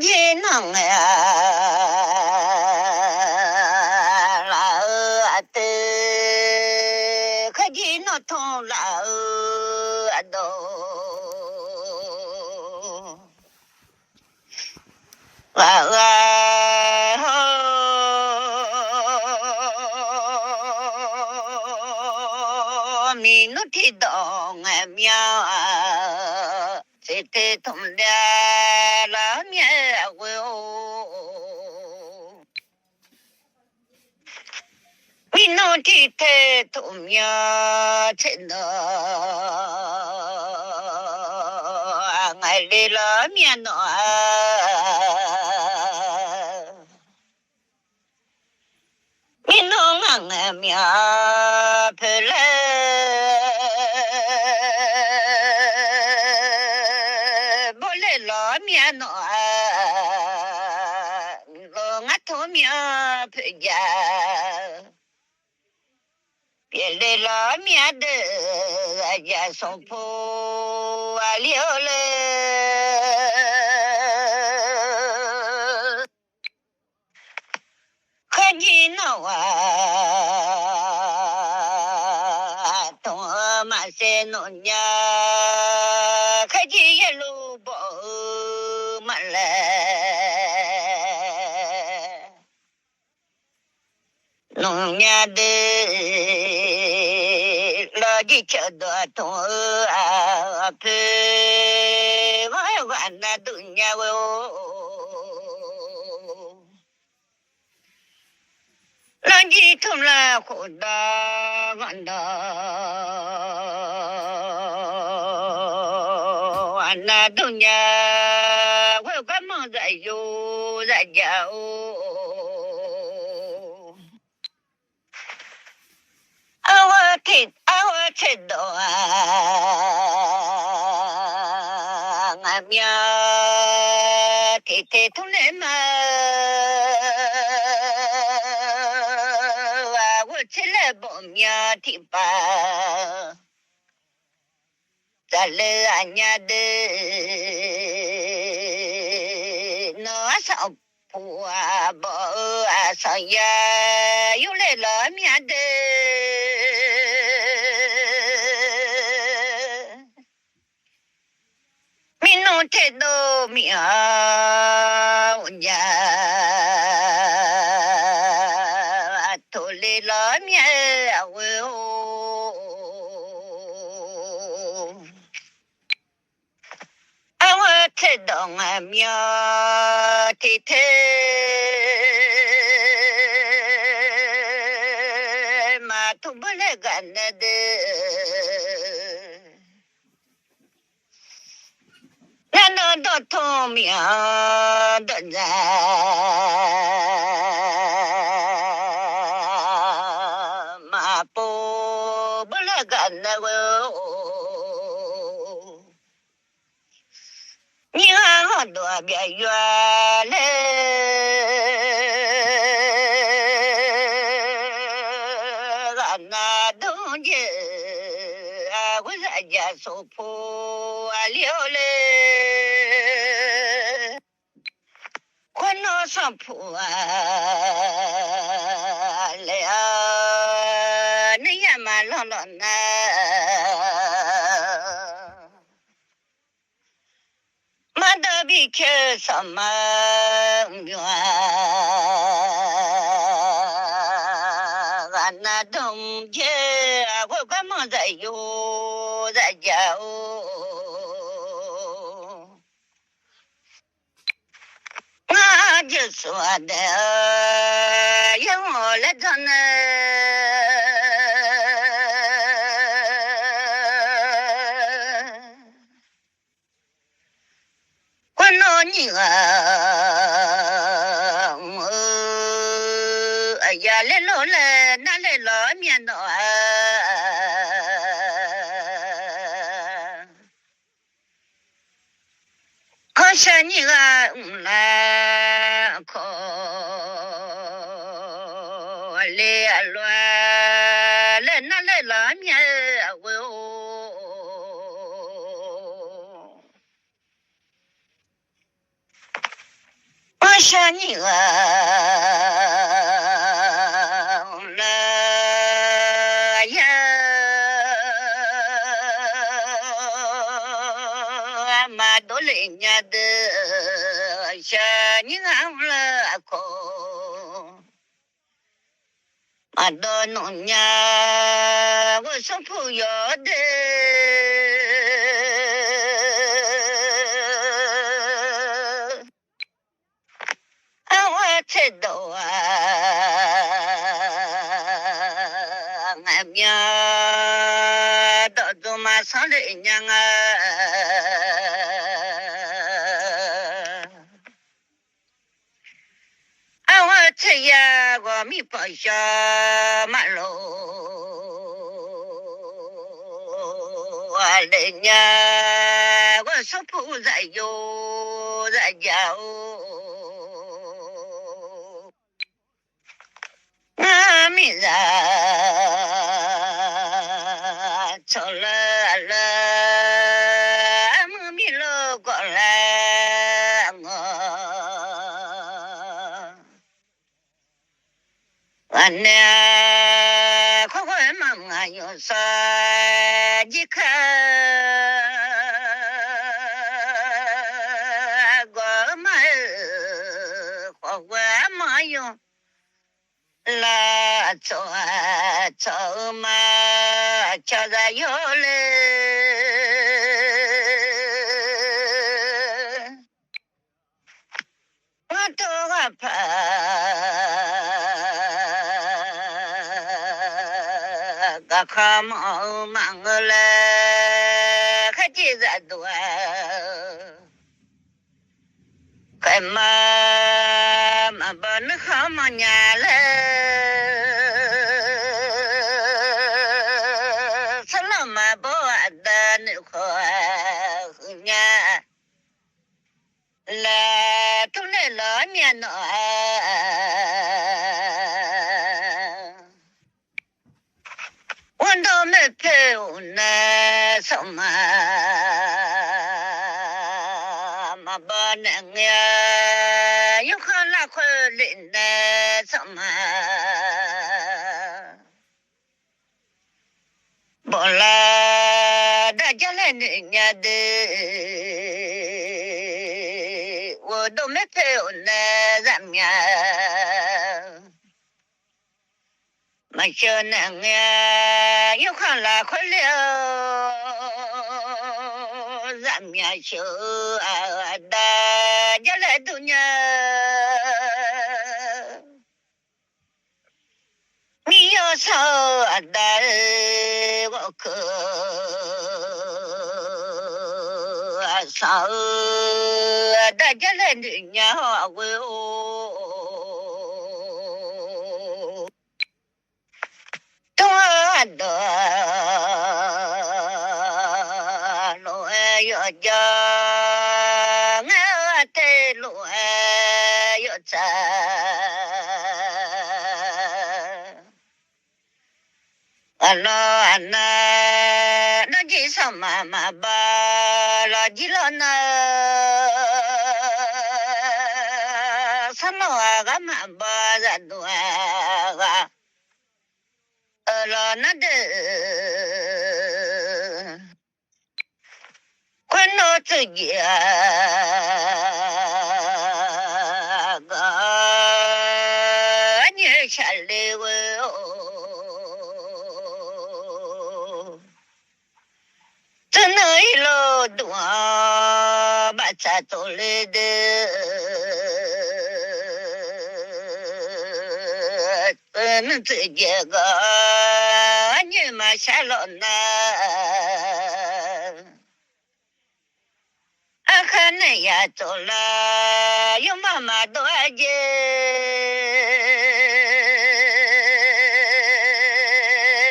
chỉ nong là từ cái gì nó thong là đồ mi nó thì dong miao sẽ thế thong đa là miao mi nó thì thế thong miao trên đó ngày đi là miao nó mi nó ngang miao phê bố lê lo miao nó lo ngắt thô miao phê ya bê lê lo miao đê ya sông phô à liêu lê khá gì nó thô mà xe nô nhá khá gì ya lô bó mà lê nông nhà đê lo đi chợ đò thô phê gói hoàn là tụi nhà vô lo đi thùng là khổ đò gọn đò hoàn là tụi nhà vô có mong dạy vô dạy dạo our thịt đồ ngà mía thịt thùng lên mà và chỉ là bộ mía thịt ba trả lời anh nhà đê nó sao phù bỏ sao ya yêu lệ lo mía đê mi no te do mi ya to le lo mi we awa te do mi ti te ma tu bole gan de nó đốt thô miệng đốt ra mà bố bố là gần là vô nhưng họ đùa bia dọa lê gần là đúng chứ có ra nhà số phố liêu lê quan nó sắm phụ lệ nãy mà lo mà đã bị kẹt sắm miếng gan đông chứ có mong dạy vô dạy dạo just what you let on when on you ya le lo le na le lo mi no có sao như là có lẽ loa lên nó lên làm nhà vô 想你啊，了呀，马多累伢的，想你俺了空，马多弄伢，我说不要的。我知道啊，俺们到处马上的娘啊，我吃呀，我没包下马路，我的娘，我说不在有在家哦。阿弥陀走了了，阿弥陀过来我呢，快快忙啊，有啥你看我们快快忙用。拉走啊走嘛，叫着有嘞，我都害怕，个可忙忙了，还记着多，快嘛嘛把那好嘛年了。来，都来了面呢，我都没陪我那什么，嘛把那个有可拉回来那什么，不啦，大家来人家的。我都没陪我那咱们，没想那个有看拉回了，咱们修啊大家来度呢，你要少的我可少。大家来的鸟喂哦，多的路要叫我的路要走，那几上妈妈吧，那几了呢？个妈巴人多啊，那的，关我自己个年下来哦，真的一路多把车走来的。们自己个你们下了呢，看那也走了，有妈妈多姐，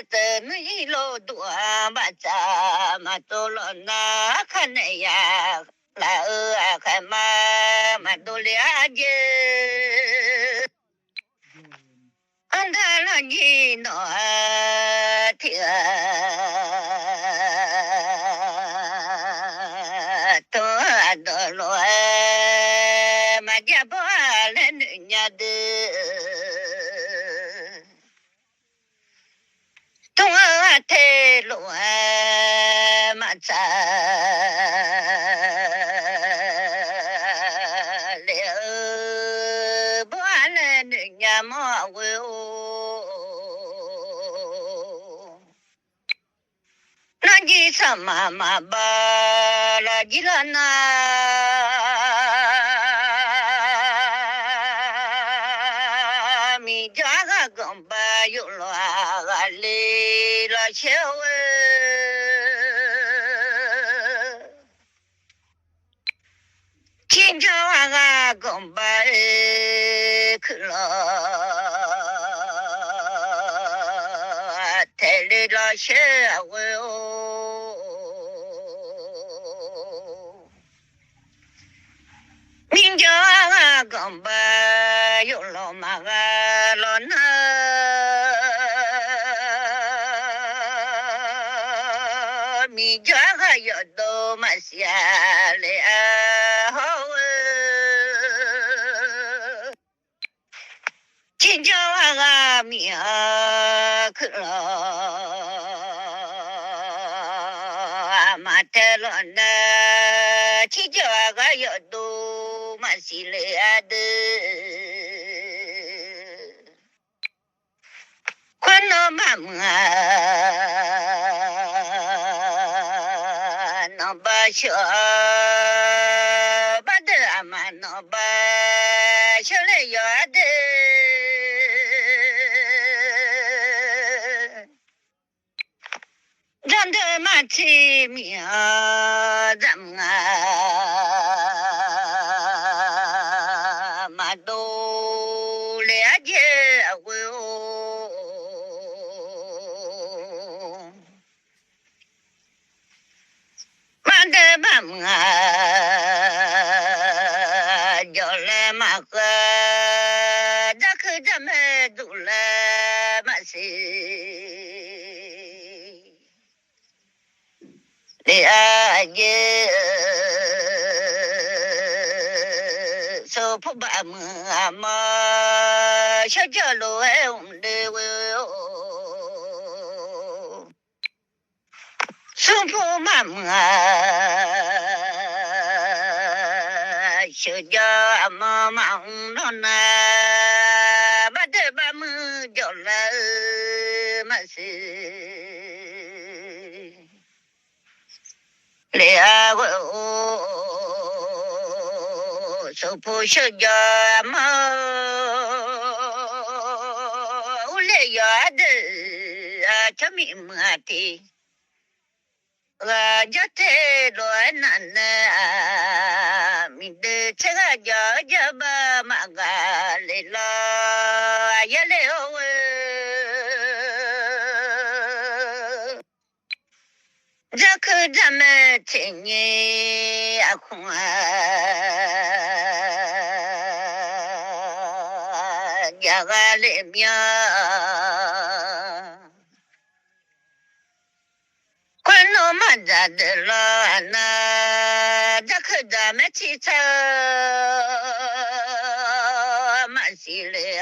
怎么一路多把咱们走了呢？看那也来看妈妈多了解。俺他那你那天多的路，马 Jaboalen Yade Tonga Loa Mata Leo Boalen Yama will Naji sama mabala jilana mi jaga gamba yulo agali la chewe chinjaga gamba klo tele la chewe Minja gamba yulo magalo na Minja yodo masyale ahoe Chinja miya kro amatelo na Chijaga yodo masile ade Kwano mama no basho bade ama no basho le yade Jande mati miya zamga Madole aje awe Mande bamga Jole maka Dakudame dule masi Le aje So puba ama Shajalo de Sumpu mama Shaja mama nona Bade bamu jola masi Lea Sopo shaja ma Ule yade Chami mati Jate lo nana mi de chega jaba magale la yale owe Jaku jame tinye akwa Jagale mia Kwano madadela na Jakuda metita Masile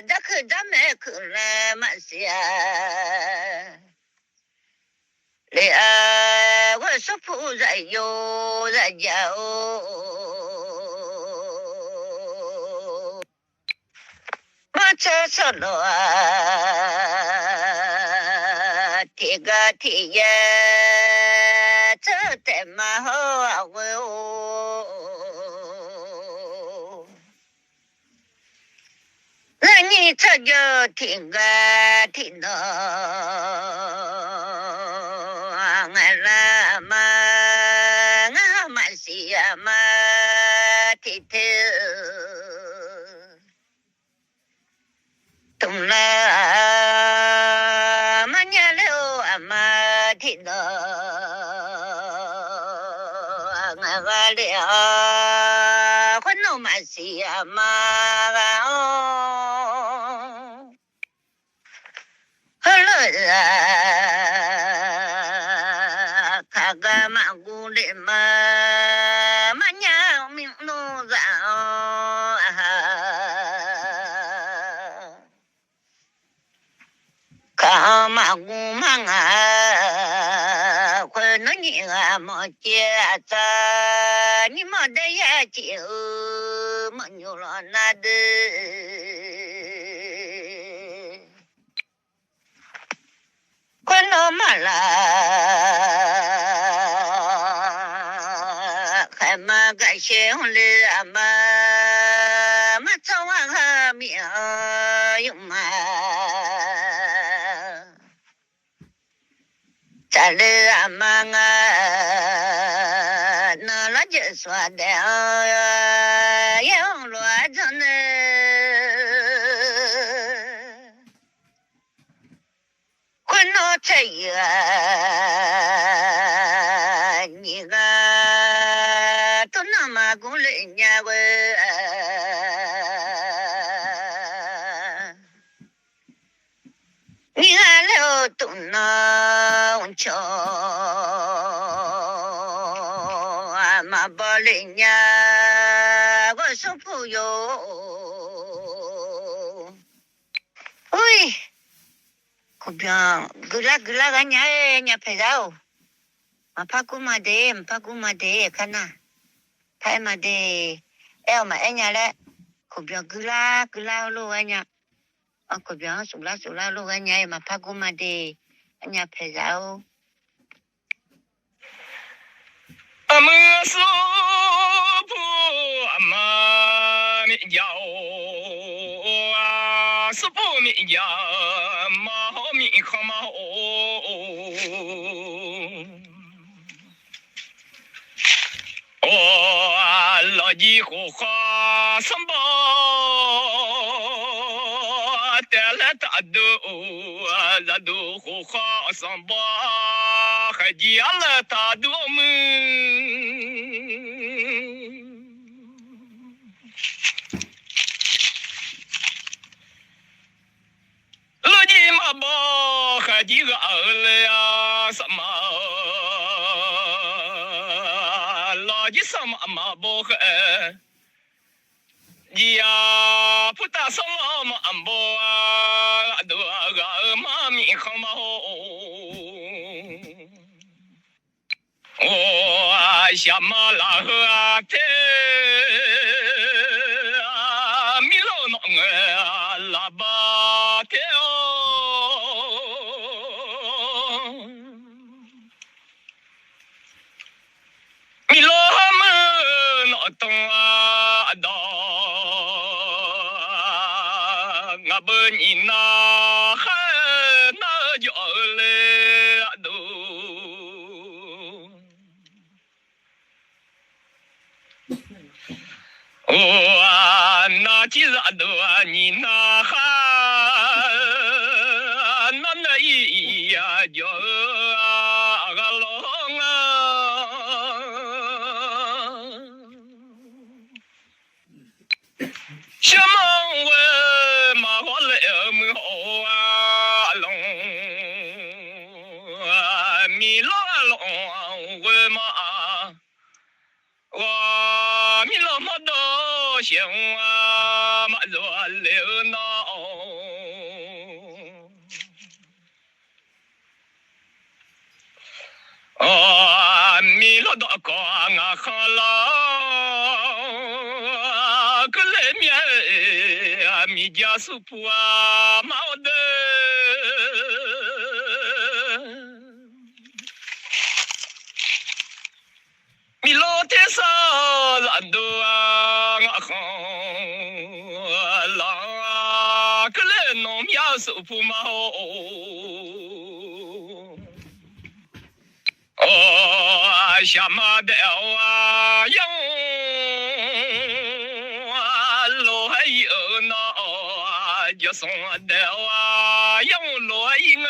Jakuda mekule masia Lea wasopu zayo zajao Macha solo tiga tiya Tote maho awe Nani tajo tiga tino Angalama Ngamasiyama Titu Tumla Manyalo amatino Angalia Kwano masiyama Hello Kagama gule ma Manya ming no zao 么接着你没得眼睛，没有了那的。关了嘛了，还嘛个心里啊嘛走啊个命有嘛，这里啊嘛啊，那了就说的有罗子呢。困到这个，你个都那么过来年个，你俺了都能瞧，俺妈把来年我说朋友，喂。可别，格拉个伢拍照，嘛拍过嘛的，看呐，拍嘛的，哎嘛哎伢嘞，可别格拉路个伢，啊可别苏拉路个伢嘛拍过嘛的，伢拍照。阿么说不阿妈咪叫啊，说不咪叫嘛好咪可嘛哦，哦老几户花什么带来大都拉都户花什么还接了大多们。老几嘛包还几个儿了呀？什么？老几什么嘛包还？你呀不打什么嘛包啊？都个嘛咪好嘛哦。我下马拉河啊，天啊，米老弄啊，拉巴天哦，米老们那东啊到，我不你那还那叫嘞都。哦，那几日都你那哈，那一呀叫个龙啊，什么我马我来么好啊龙啊，米老龙我马。我米老么多想啊，嘛热热闹。哦，米老多光啊好了，个来面啊米家苏铺啊毛的。米老天上人都啊，我好郎啊，个来农民手铺嘛哦，下马的啊，养啊，老还有那就送的啊，养老鹰啊。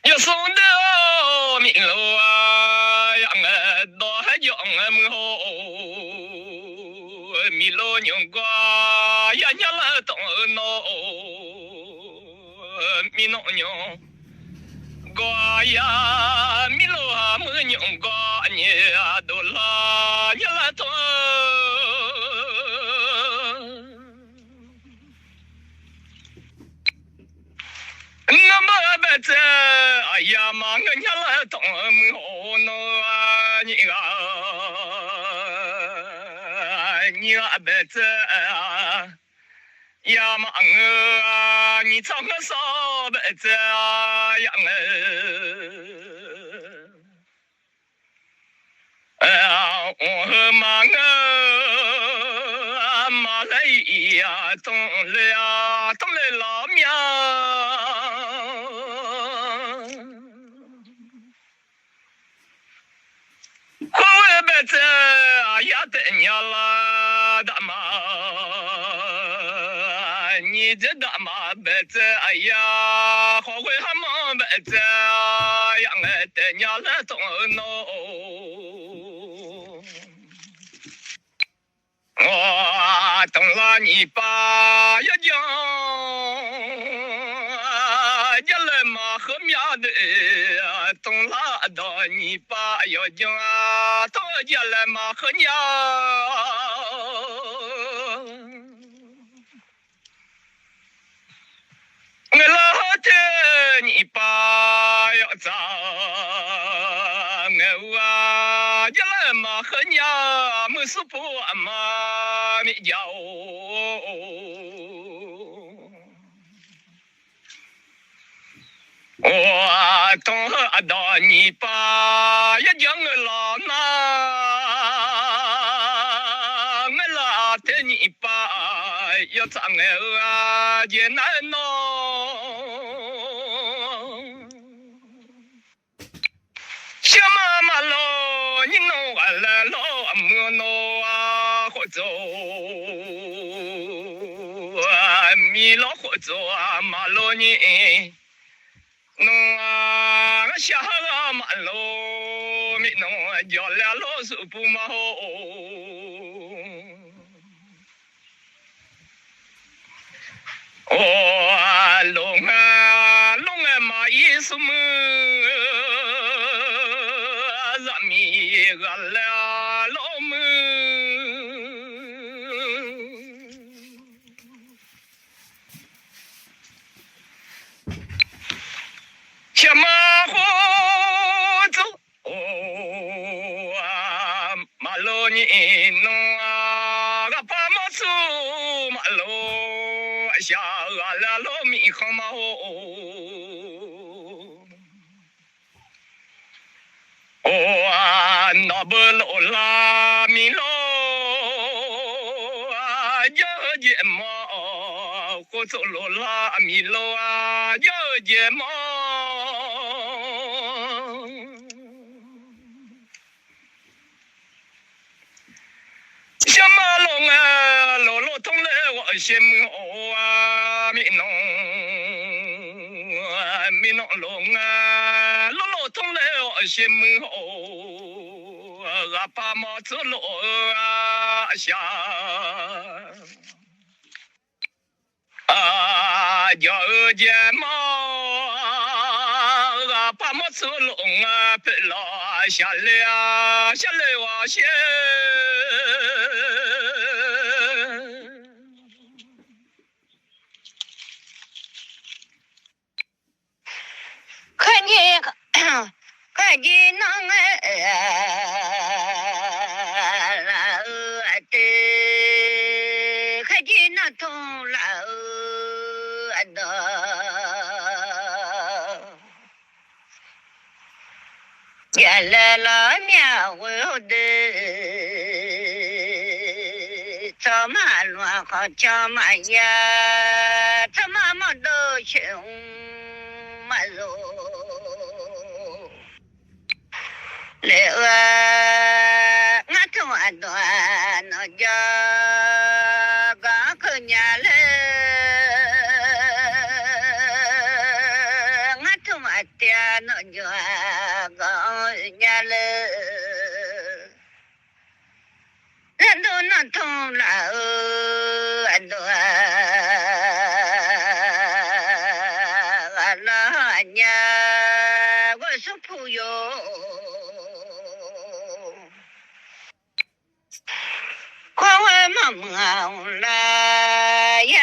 要送的米路啊，养个多还养个么好，米路娘瓜呀娘了东孬，米农娘瓜呀米路啊么娘瓜你啊都拉你了东。那么呀嘛个伢来当么呢你啊别这呀嘛你唱个啥别这样我嘛马来呀东来老苗。我别这呀的娘了大妈，你这大妈别这呀，好会还忙别这呀，俺的娘了东喏。我等了你爸呀讲，一来嘛和面的，等了到你爸要讲，等一来嘛和娘。我老的你爸要走，我一来嘛和娘没事不嘛没叫。我等到你爸一讲我老那，我老的你爸要找我也难弄。小妈妈喽，你弄完了喽，没弄啊，好走啊，米老好走啊，马路你。弄啊，我下个马路，没弄叫了老师不嘛好。哦，龙啊，马一什么？让米个了老门。小马虎走，马路你弄啊，个把马走马路下了老米好嘛那不老啦米老要节毛，我走路啦米老要节毛。小马龙老通来我羡慕米农龙老通来我羡慕把马走路下要节毛把马走路别拉下来我先。看见那的，看见那痛了的，原来老苗我的，怎么乱好怎么呀，怎么都穷嘛肉。来我同段那家刚可娘嘞，我同爹那家刚娘嘞，人都那同了老娘我是朋友。忙来呀，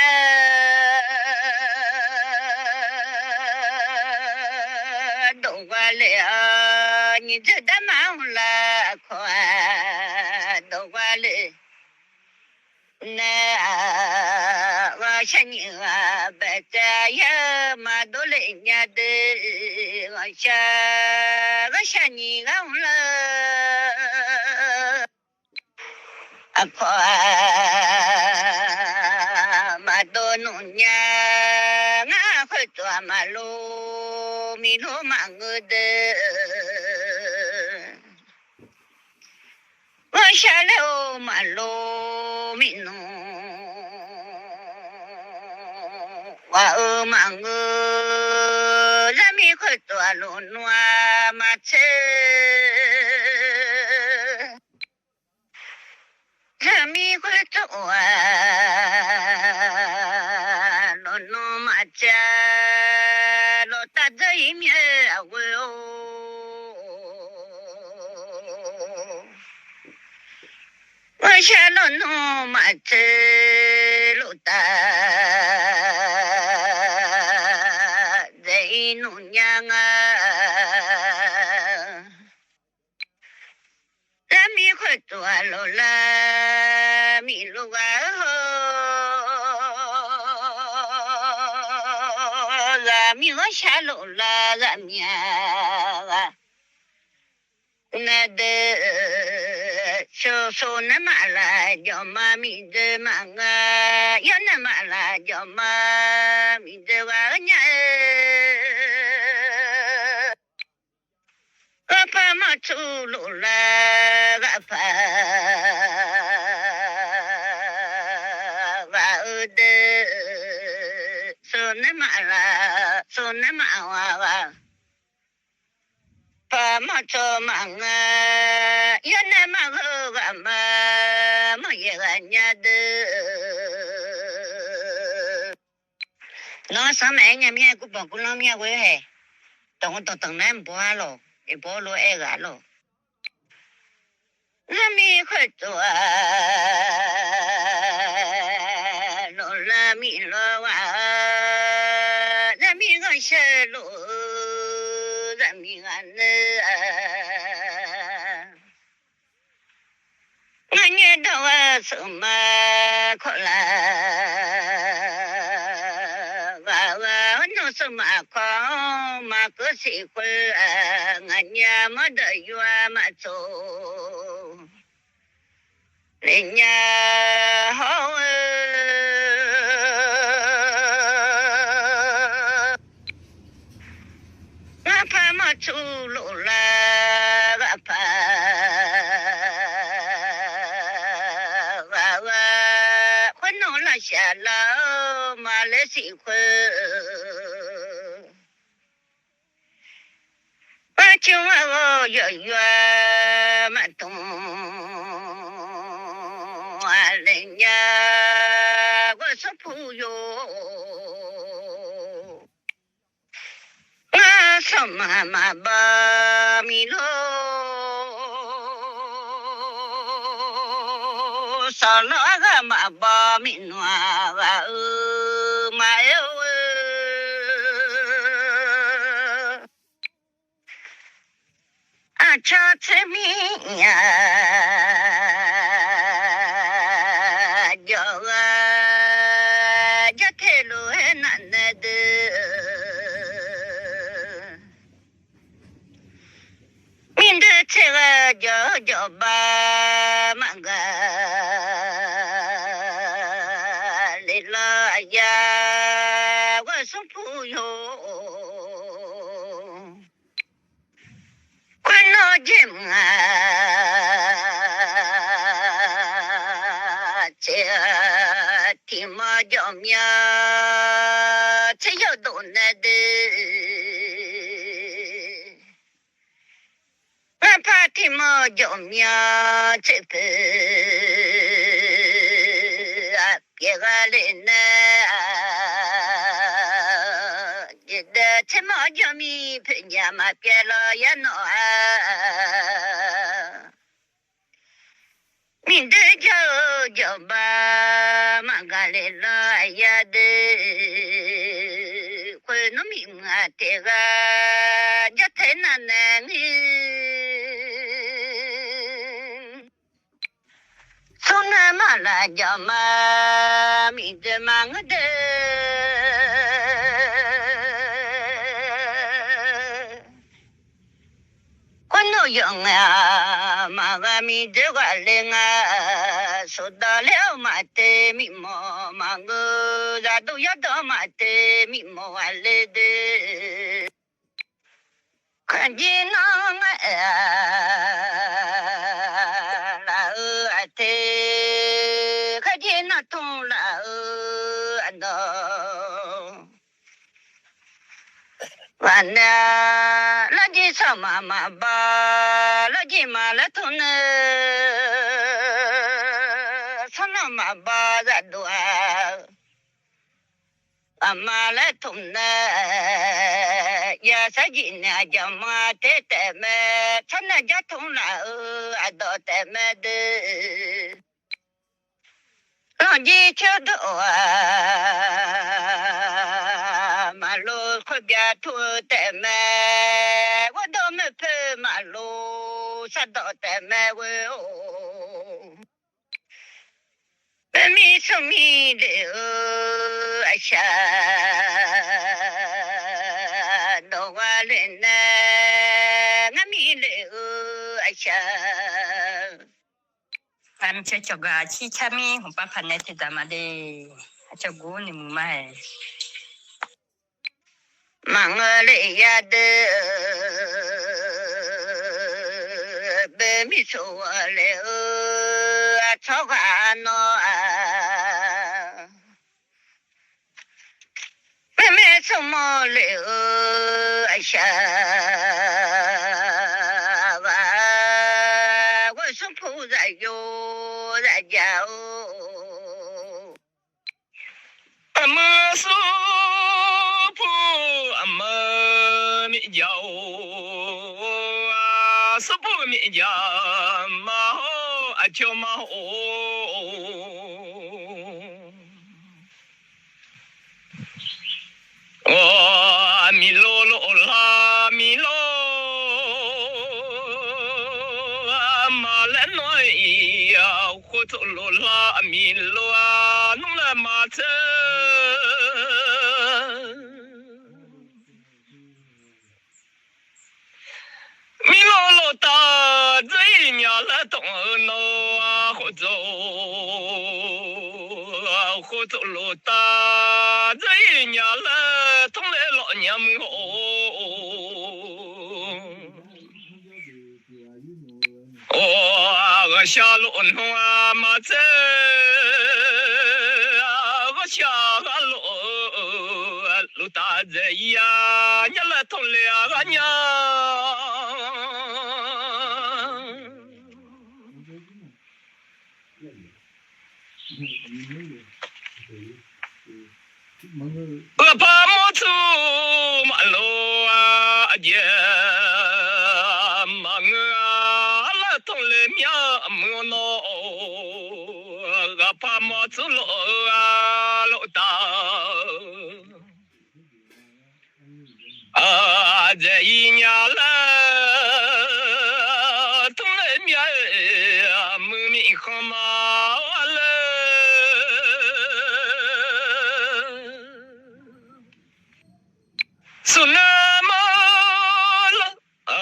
都 la khoa đồ qua lệ na wa sanh a ba cha ya ma do le nya de wa sanh ga la a khoa ma do nu nya nga khoi tua ma lo mi lo ma ngu de wa sha le o ma lo mi no wa o ma ngu ra mi khoi tua lo noa ma che ra mi khoi tua lo no ma cha lo ta dai mi a we o wa sha lo no ma che lo ta dai nu nyang a la mi khoi tua lo la mi lo wa ho la mi wa sha lo la la mi a na de so na ma la jo ma mi de ma nga yo na ma la jo ma mi de wa nya pa ma chu lo la ga pa wa de so na ma wa pa ma cho ma nga yo na ma ga ma ma ye ga nya de nó sao mẹ nhà mẹ cũng bảo cũng lo mẹ quê hè tổng tổng nam bỏ lo e bỏ lo e gà lo nó mi khơi tua lo la mi lo wa la mi gọi xe lo la mi ăn nghe nghe đâu sợ mà khó là và nó sợ mà khó mà cứ sĩ quê ngàn nhà mà đợi qua mà chỗ lên nhà họ ngã phá mà chú lộ là ngã phá xả lỡ mà lấy sĩ quê ba chung ở giờ giờ mà tung lên nhà có số phụ yo sao mà ba mi lo sao nó ra mà ba mi noa và mà yêu à cha thế mi nhà giờ giờ thế lu hết năn de mình de thế giờ ba mà ga ya wa so pu yo quan no jem che ti ma jom ya che yo do na de pa ti ma jom ya che pe ye ga le na thế mà giờ mi phải nhà mà bia lo ya nó mình để cho ba mà gà lên lo ya de quên nó mình à thế ga giờ thế nào nè 嘛啦叫嘛咪子嘛我的。我努用啊，马个咪这个人啊，说到了嘛的咪莫嘛我啥都要到嘛的咪莫完了的，看见那啦的，看见那痛啦喏。完了，那就上妈妈吧，那就妈了头呢，上那妈吧在多，妈了头呢，呀啥子呢？叫妈带带么，上那家头了，到带么的。让你瞧到啊，马路口边土的么，我都没跑马路，啥都的么我哦，米说米的哎呀，都我人呢，我米的哎呀。Am choga chi chami humpa panete damade chogo ni mumai Mangale ya de be mi so le a choga no a be me so mo le a sha wa wo so pu za yo za ja o 阿么苏普阿么咪叫啊，苏普咪叫嘛吼啊叫嘛吼，哦咪啰啰啦咪啰，啊嘛来诺呀，火头啰啦咪啰啊，弄来马车。米罗罗达这一年了东诺啊，火走啊，火走罗达这一年了，同来老娘们哦。哦，我下路弄啊马车啊，我下个路大这呀，你来同来个娘。我怕莫出马路啊，姐，忙啊，拉通了面莫孬，我怕莫出路啊，路大。啊，这一年了，通了面没米好嘛了。苏那么了啊，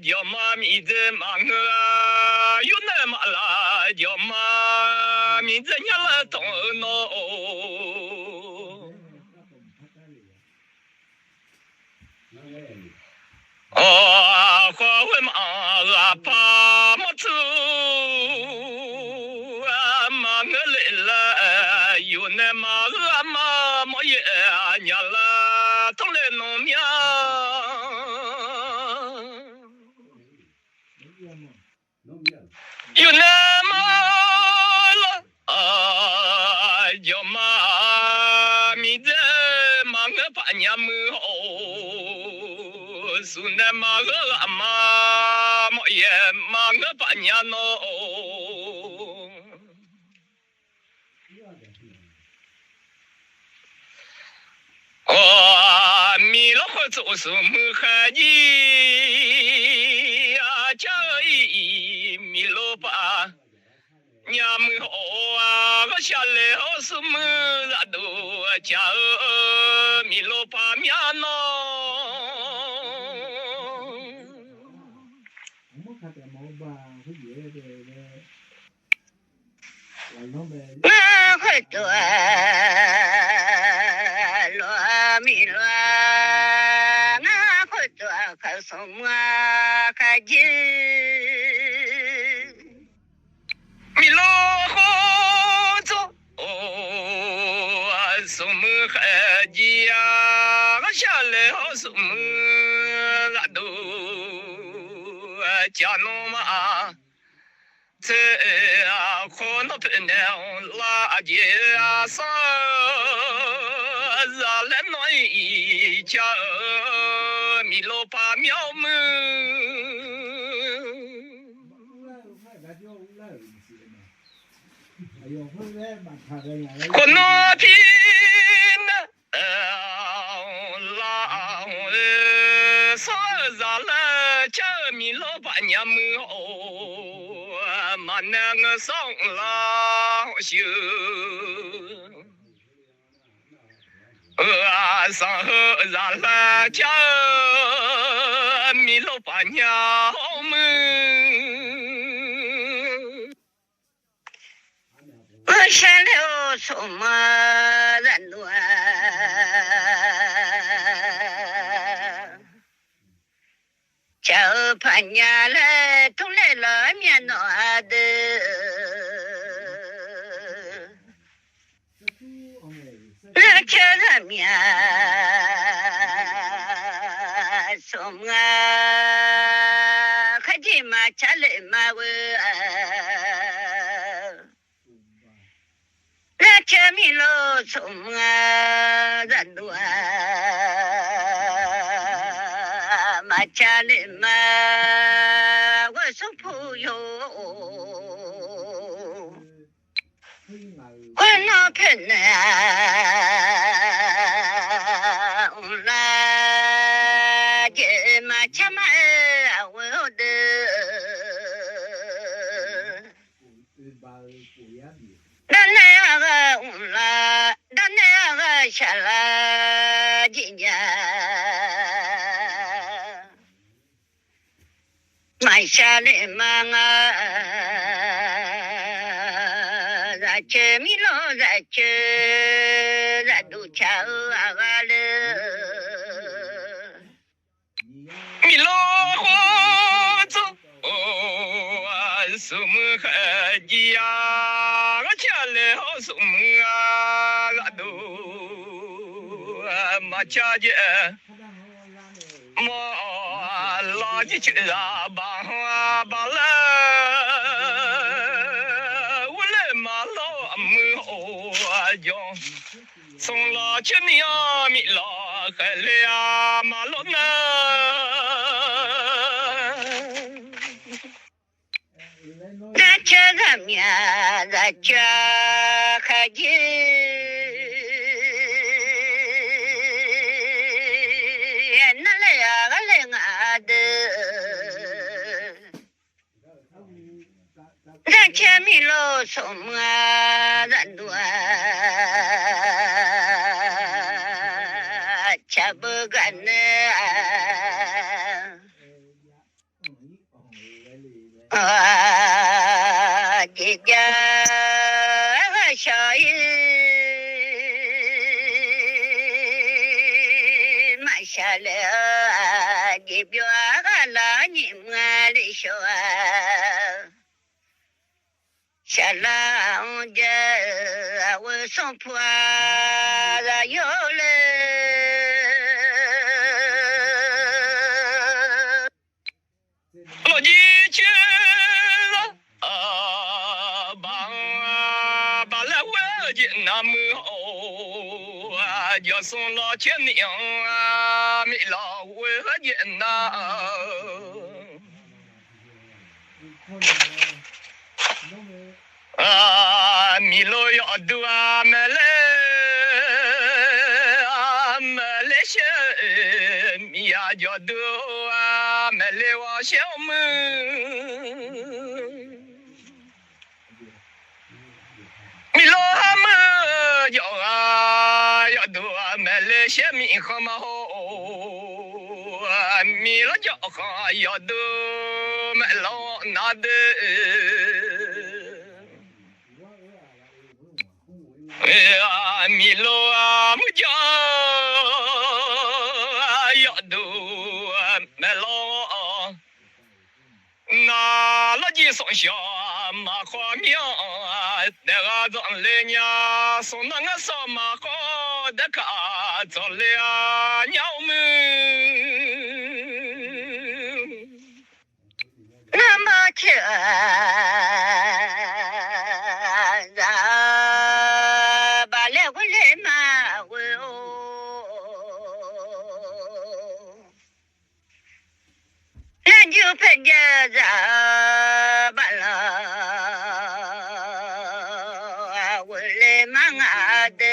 叫妈咪的忙啊，有那么啦，叫妈咪的伢了懂喏。哦，花会嘛啊，怕么子啊，嘛我来了，有那嘛啊嘛么也伢了，同来农民。有那么了啊，叫嘛咪的嘛我把伢们好。苏那马个阿妈莫也马个把伢喏，哦，米老虎做什么海的呀？叫一米老八，么好个下来好什么那都家米罗巴面喏。我会做罗米罗，我会做可什么可劲？米罗好做哦，什么海鸡呀？我下来好什么那都家农嘛。这可能不能拉结上，让人暖一家米老把苗们。可能平拉说让人家米老把娘们哦，嘛那个上老修。上后让人家米老把娘们。我想了什么人多？叫盼伢来同来了面闹的，那吃了面什么？还得嘛吃来嘛我。那前面路从人多，马家里嘛，我说朋友，我那朋友啦，这马家嘛我的。下了几年，买下来嘛在这米罗在这在都瞧了，米罗花子哦，什么海鸡呀？我家里好什么啊？那都。马家姐，马拉的去啊，把了，我来马老母哦哟，从老去年米老海来啊马老呢，那这个面那这海鸡。那前面路什么人多，吃不干呢。姐姐和小姨买下了，你别个老你们的小下浪家我上坡了有了，老几去了把来我的那么哦，要送老千娘啊，没老我的那。米罗要多啊，没来啊，没来些米呀叫多啊，没来我小门。老么叫啊，要多买了些米好嘛好，米了叫好要多买了拿的。哎呀，米了啊，么叫要多买了。那老几送小马花苗，那个装来娘送那个扫马好的卡做了鸟们。那么这把来过来嘛我那就分家子罢了，我来忙啊的，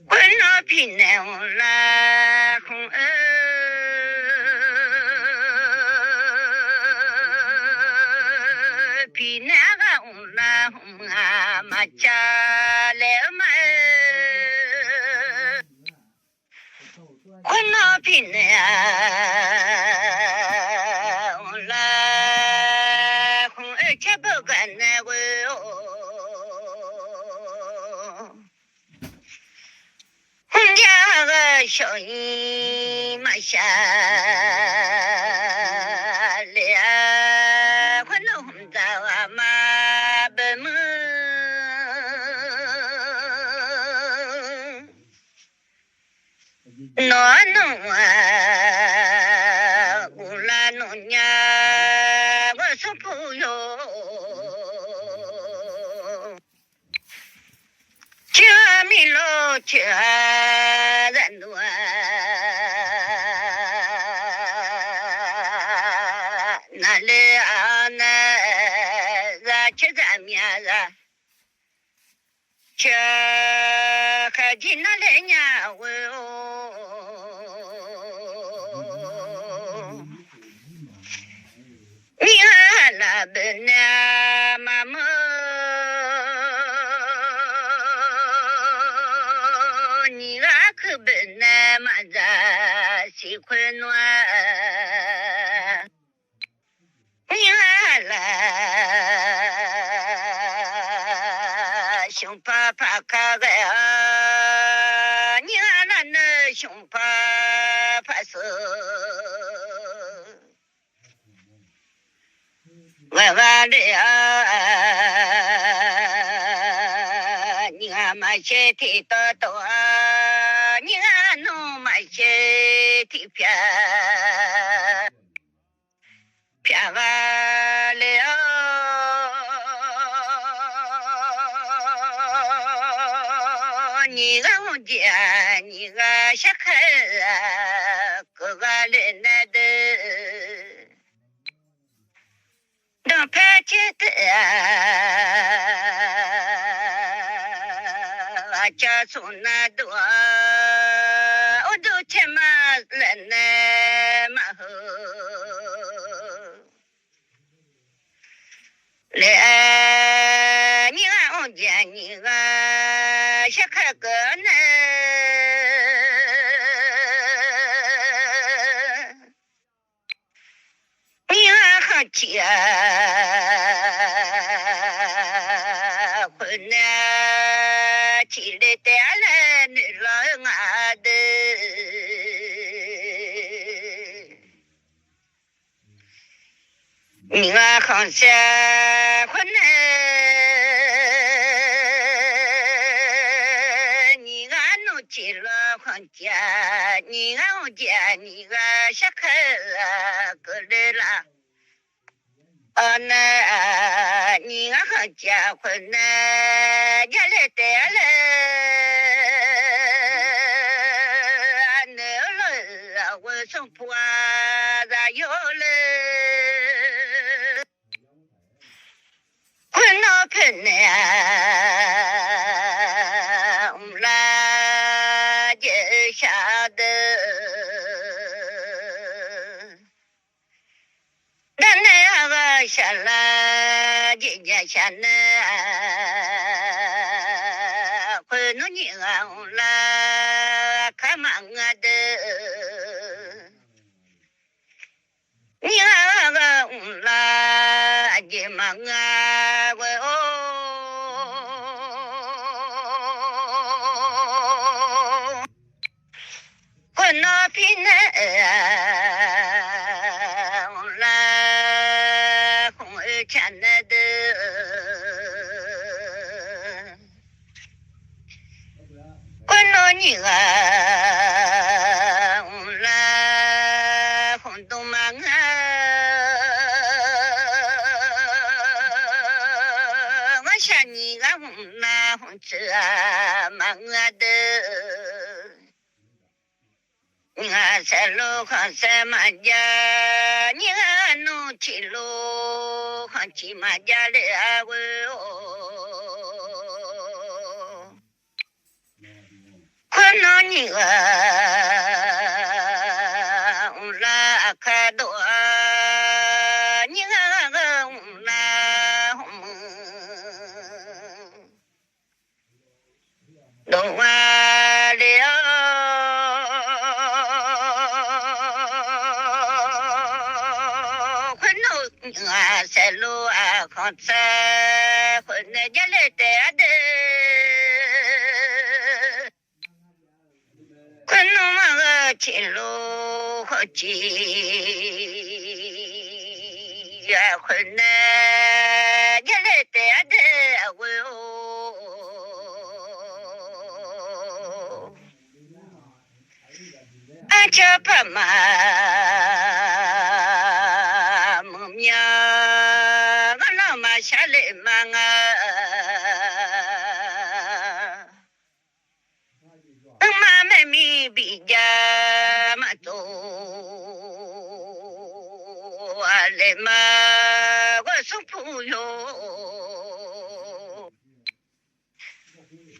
我那平南我来红平南个我来红啊嘛家来嘛。我那边呢，我来红二七不干那个红家个小姨妈下来，我那红家啊妈不么。诺诺啊，乌拉诺呀，我说不哟，这米罗这人多，那里啊那咱吃咱面啊，这还进那来呀我。那本那妈妈，你那可本那嘛子喜欢暖，你那啦熊爸爸看个啊，你那熊爸爸是。我的你看嘛些提多多，你看弄嘛些提偏偏完了，你看我家你个小孩哥哥来那的。当拍起的家从那多，我都天马人那马后，来你看我见你个小开个呢。家困难起来带来你老俺的，你俺好像困难，你俺弄起了房家，你俺我家你个小孩过来了。那你俺好结婚呢，家来带来，那了我送婆咋有了，困难困难，我来接下的。下来。姐姐下呢，回农你俺啦，看嘛我的，你俺个啦，姐嘛我哦，我那边呢，啦，红儿牵的。你啊，啦，红豆嘛啊，我想你啊，红啦红吃啊，嘛啊的，你啊山路看山嘛家，你啊弄起路看起嘛家的啊喂哦。困难你啊，啦卡多啊，你啊个啦，都啊了，困难你啊，山路啊，看车，困难家来的。困难嘛个前路好急呀，困难也来得的我哦，俺这怕嘛木苗，俺老妈下来嘛啊。妈妈咪比家嘛走，啊嘞嘛我送朋友，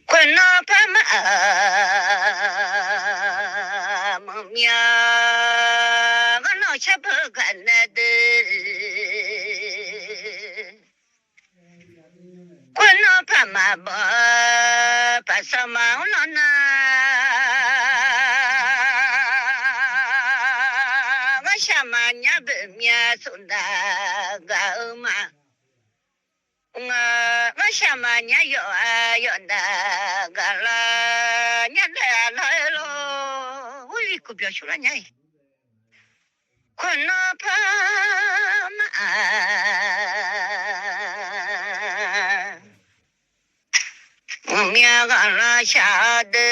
困难怕嘛梦苗，我老下不干那的，困难怕嘛把什么了呢？sama nya be mia sunda ga ma nga sama nya yo yo da ga la nya da la lo ui ku bia shura nya kono pa ma mia ga la sha de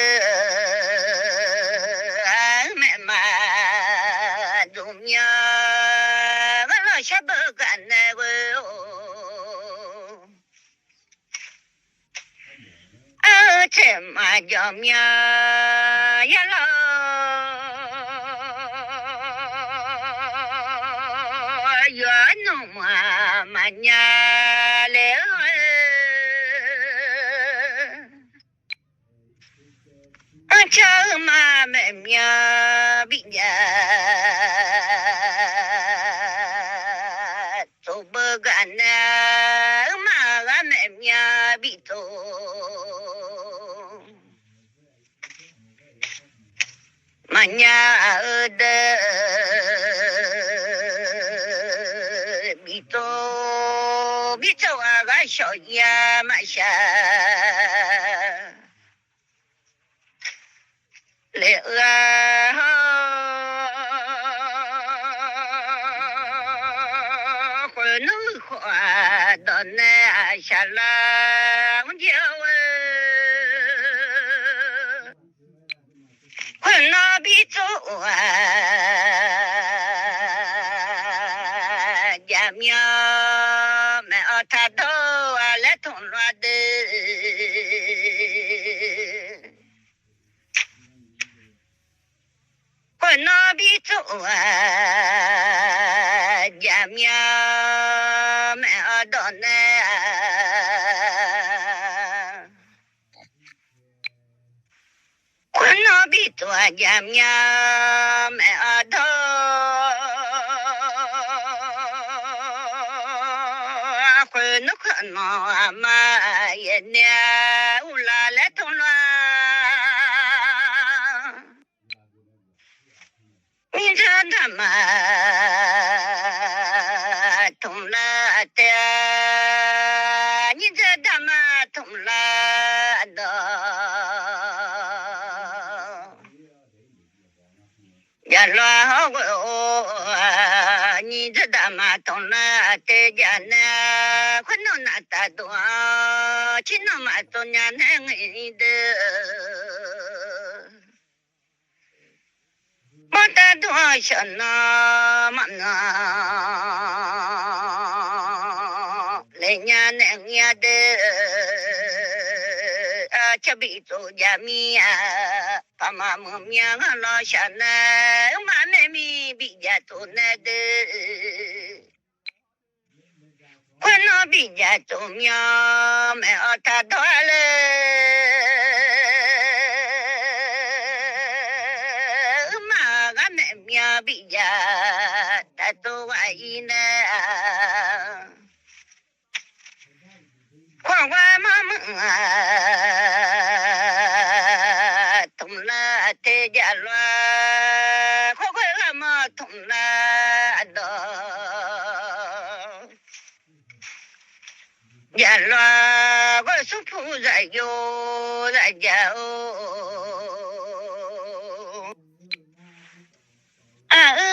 下不干那个哦，啊这嘛叫命呀喽，越弄嘛嘛呀嘞，啊这嘛没命比呀。Manya ada bito aga shoya masha le khunu khwa donne ashala unjewa na bi to a jamia me atado ale ton la de na bi to a jamia me adone no bi to jam ya me ado ko no ko 呢，乌拉来通了。你这他妈通了的，你这他妈通了的。呀啦我，你这他妈通了的家呢？可能那大多，只能嘛做伢那个的。我大多少那么那，人家那样的啊，这辈子家米啊，爸妈么命啊老下那，妈妹妹比家做那的，我那比家做命没有他多了。比呀，他都爱呢。快快妈妈啊，通了这家了，快快妈妈通了的，家了我是菩萨哟，大家哦。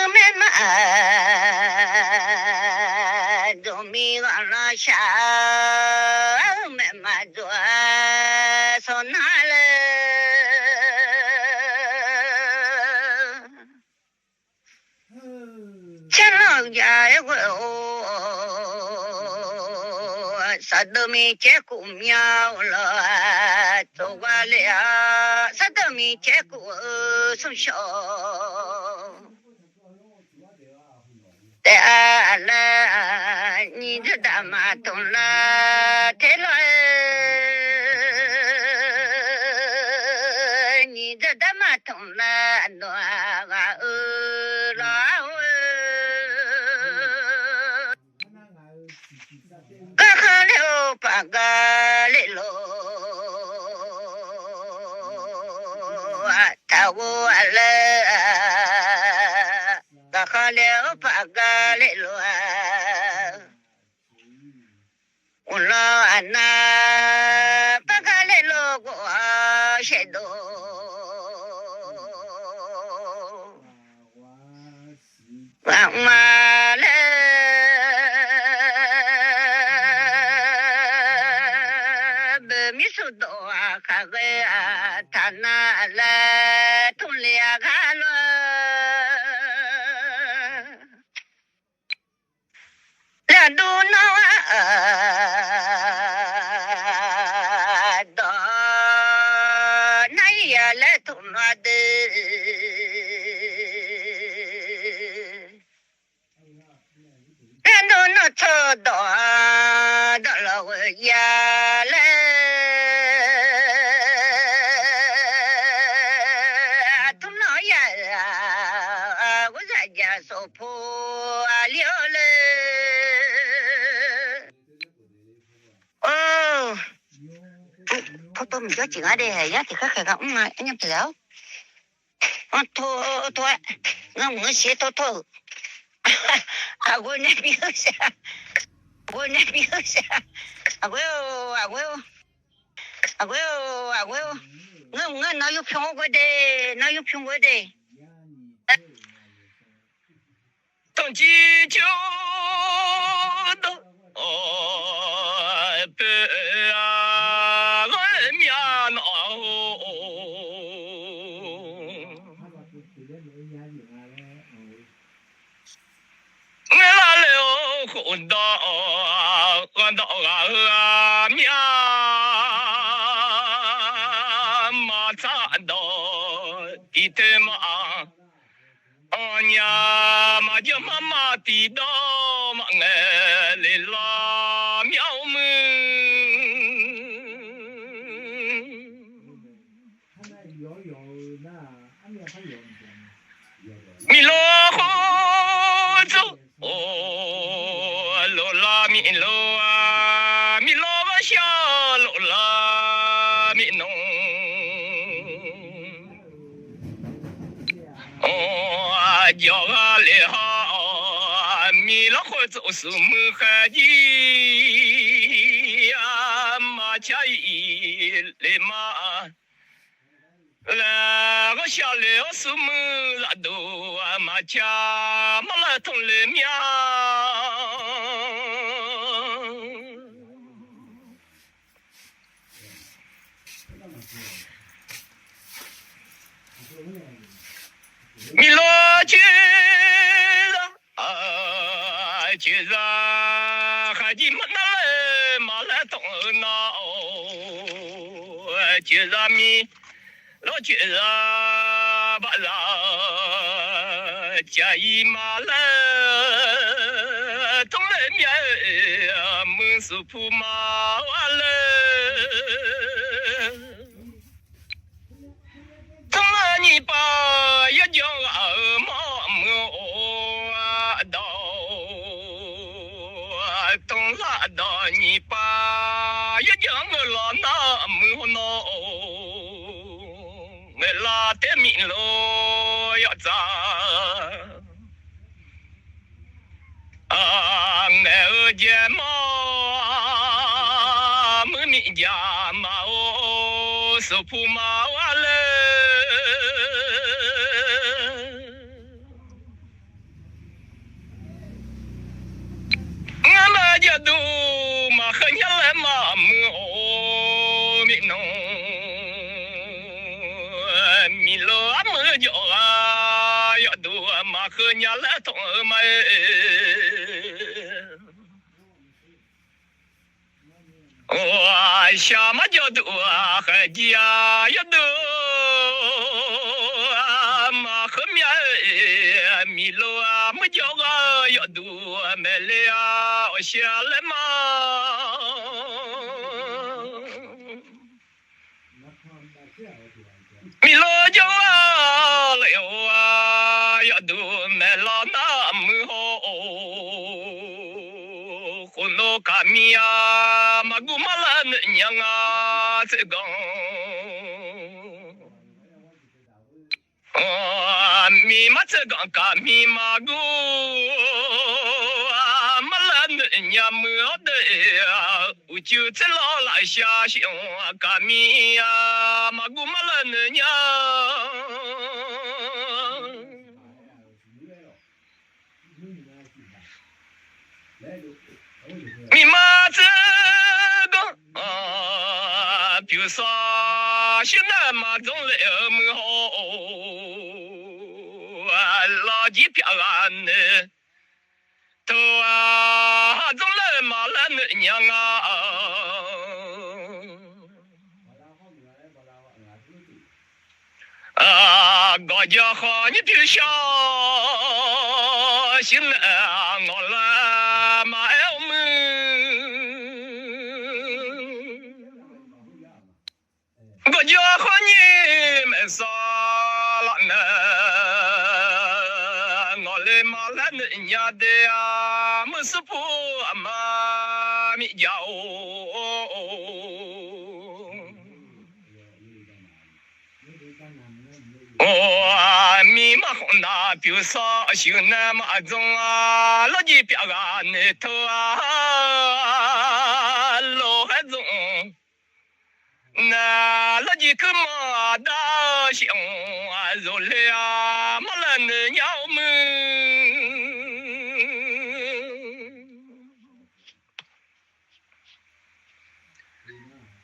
妹妹，做米个老下，妹妹做说哪了？前老家一个啥都没结果苗了，走过了，啥都没结果从小。来了，你这大妈懂了，太了，你这大妈懂了，诺啊了个好了八个来喽，他我了。好了，八个来了，我老安呐，八个来了，我谁都，妈妈了，不米苏多啊，卡个啊，他那来，同俩看了。都那的，那也来通了的，人都那操到了我也来，通了也我在家受破了了。tôi mình có chuyện ở đây hay thì khác không mà anh em hiểu thôi thôi nó muốn xé thôi thôi quên em biết sao quên em biết sao quên nó yêu thương qua đây nó yêu thương qua đây tổng chí cho đó con đó mía mà cha đó đi thêm mà nhà mà cho mama đi đó mà nghe lì la miao mư mi lo khó chú ô lo la mi lo mi lo ga xia lo la 叫啊嘞哈，米老虎就是么海的呀，马家一嘞嘛。那个下了什么那都啊马家马拉通了面，米罗去了啊去了，还记么那来马拉通那哦，去了米。老觉得把那家一马来，东来面门是铺马完了，东来你把一叫二毛么到，东来到你把一叫我老那么闹。拉得米罗要咋？啊，我家嘛，我米家嘛哦，是铺马完了。我们家都嘛很年来嘛么哦，米农。米罗阿么叫啊，要多嘛和伢来同嘛，我下嘛叫多和家要多嘛和面米罗阿么叫啊要多没了啊，我下来嘛。米罗叫啊，了啊，要都没老那么好，混罗卡米啊，马古马拉嫩娘啊，这个，米马这个卡米马古啊，马拉嫩娘么的呀，我就这老来下乡卡米呀，马古马拉嫩娘。密码这个啊，比如说现在嘛总来么好啊，垃圾票啊呢，头啊总来嘛来呢娘啊，啊，高家好你别笑，现在我来嘛要么。我家和你们啥了呢？我来马来人家的呀，没是不嘛米家哦。哦，米嘛红那比如说修那嘛种啊，老几表啊那头啊，老还种。那老几个嘛大象啊，肉嘞啊，马来的鸟们。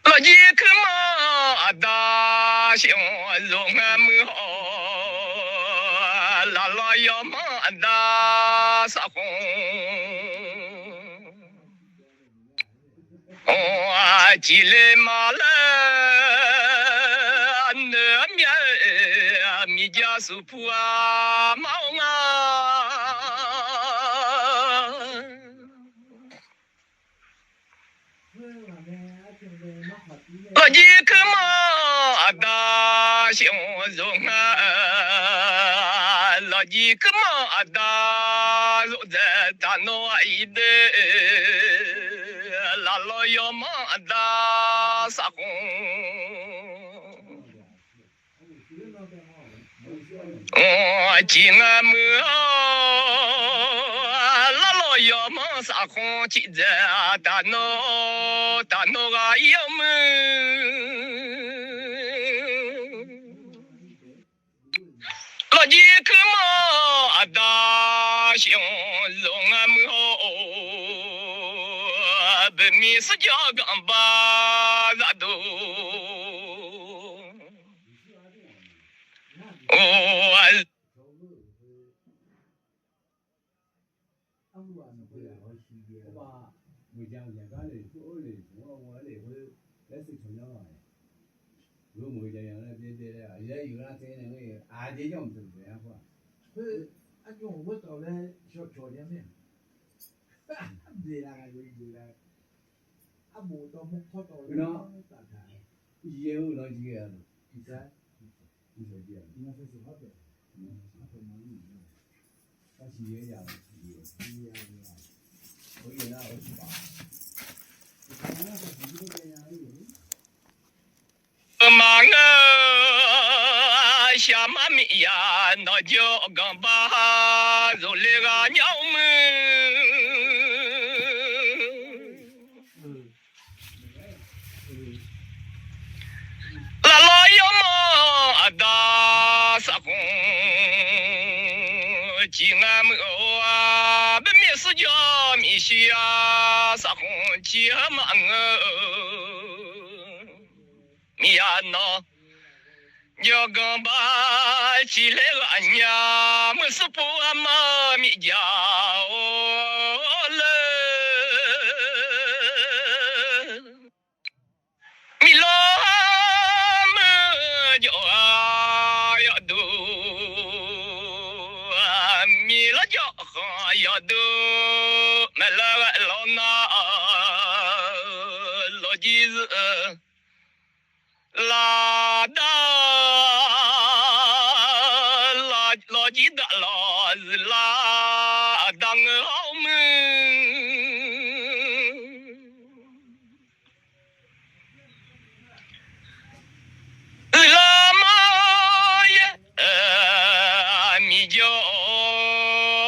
老几个嘛大象肉啊么好，拉拉要嘛大撒红。哦，积累马来那面米家苏铺啊毛啊，我一个嘛大象肉啊，老一个嘛大肉在大脑一的。拉老要嘛大撒红，金俺们拉老要忙啥空气在大脑啊要么。老几个嘛大熊龙啊么被米是叫干巴咋都哦。如果这样的，对，现在有那这样的，俺这种是这样话。俺用我到来小点咩？对啦，对啦，俺冇到冇靠到来，大概。以后那几个，第三，你说几个？应该是好的，好的蛮厉害。他企业家，企业家，我原来28。我那个第一个这样的。妈啊，下妈咪呀，那叫干巴，肉里个鸟们。拉老要么大啥工，金俺们啊，本面是叫米西啊，啥工金俺们米呀喏。要干巴起来个呀，没事不阿妈咪家了，米老么叫啊呀都，米老叫哈呀都，没那个老那老几子。拉达拉吉达拉日拉当澳门，拉玛耶米叫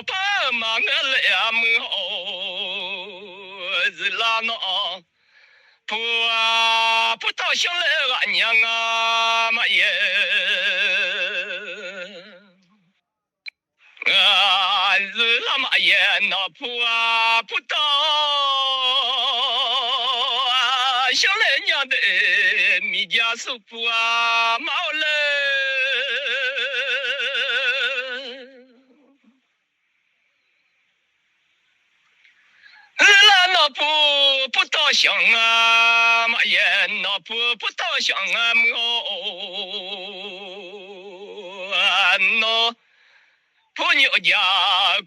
帕玛个来么好日拉那。不到乡来个娘啊妈耶，日啦妈耶那不到乡来娘的米家手毛嘞。那不到乡啊，妈耶，那不到乡啊，那不牛家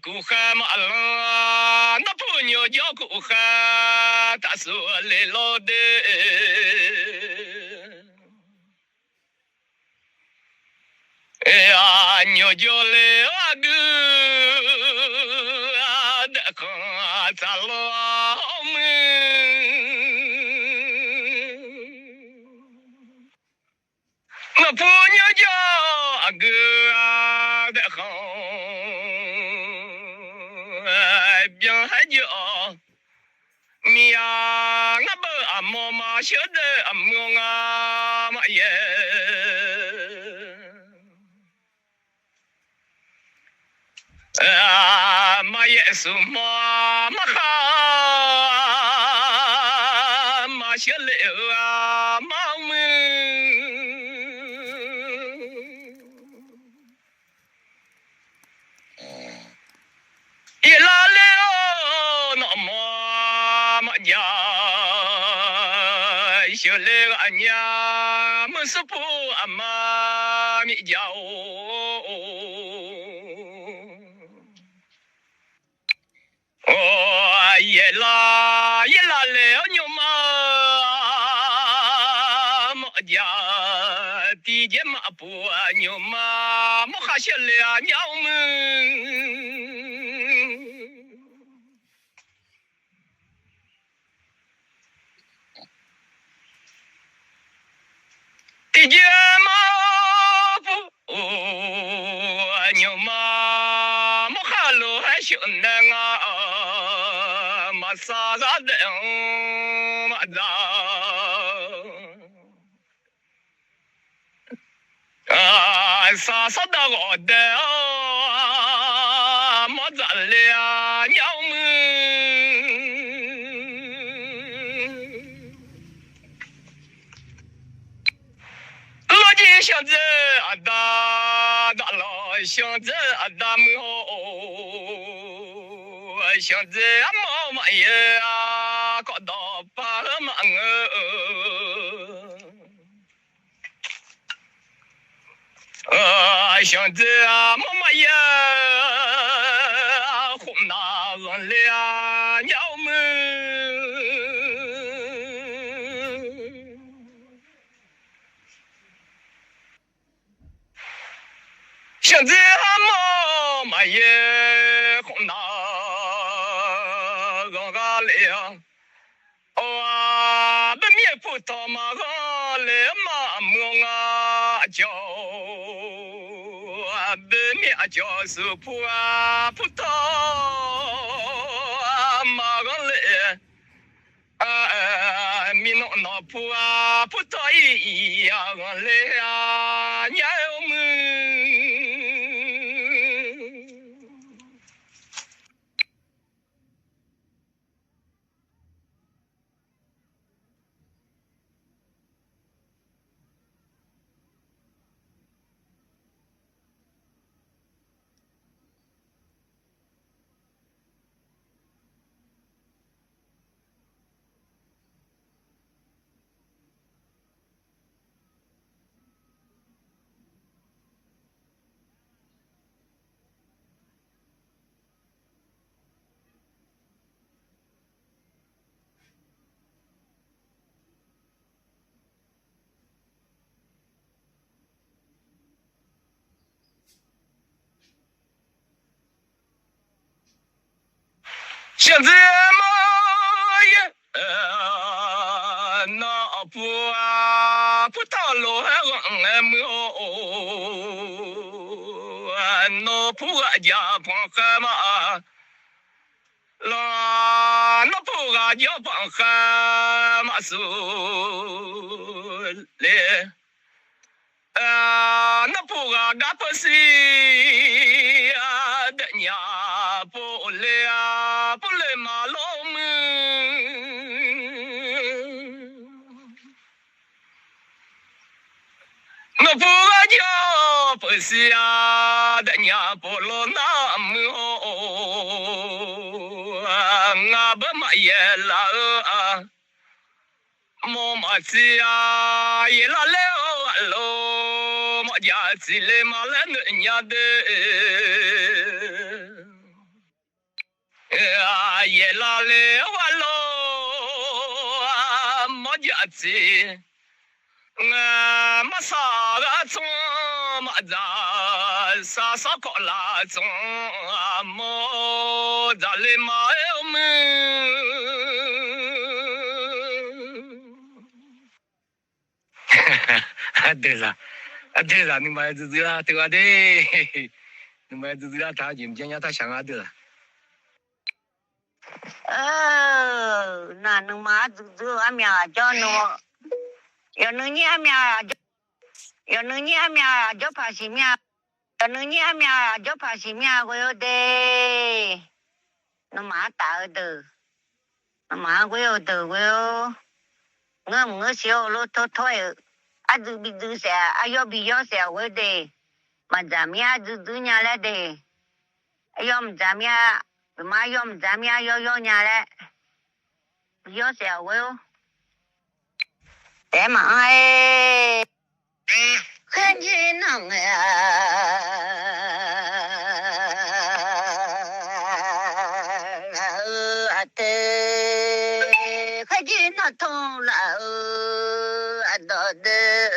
姑喊马郎，那不牛家姑喊他说来了的，哎呀，牛叫来啊个啊的看咋了？我不牛叫个的好，别还叫你呀，我不阿妈妈晓得阿妈啊妈耶，妈耶是妈妈哈，妈晓得啊妈们。一拉了那么家，小来个娘们是不阿妈咪家哦，一拉了牛妈家，地界嘛不牛妈还小来娘们。地界嘛不小人啊，马萨个的马扎。sa sa da go de mo za le nhau mơ lo ji xiang zhe da da lo xiang zhe da mu ho xiang zhe mo ma ye ko do pa ma nge想着妈妈呀，红那人了鸟们，想着妈妈呀，红那人个了，哦，不灭不逃嘛个了嘛么啊叫。就是普啊普陀马个嘞，米诺诺普啊普陀伊呀个嘞啊，鸟们。现在嘛呀，那不啊不到路还往没有，那不啊家帮海嘛，那不啊家帮海嘛是嘞，那不啊嘎不是啊的呀不嘞啊不嘞马路么，那不啊家不是啊的呀不咯那么，我不嘛也啦。mo ma si a ye la le o lo mo ja si le ma le nya de ye la le o lo mo ja si ma sa ga chung ma za sa sa ko la chung mo za le ma e me adalah adalah ni mai zuzila tu ada ni mai zuzila ta jim janya ta sang adalah na nung ma du amya cho no yo nung ni amya yo nung ni amya jo pa si mya yo nung ni amya jo pa si mya go yo de no ma ta de no ma go yo de go yo ngam ngo sio lo to thoi adu bi du sa ayo bi yo sa we de ma jamia du nya la de ayom jamia ma yom jamia yo nya la yo sa we để mà ai khen gì nặng à tê khen gì nó thông là đó đê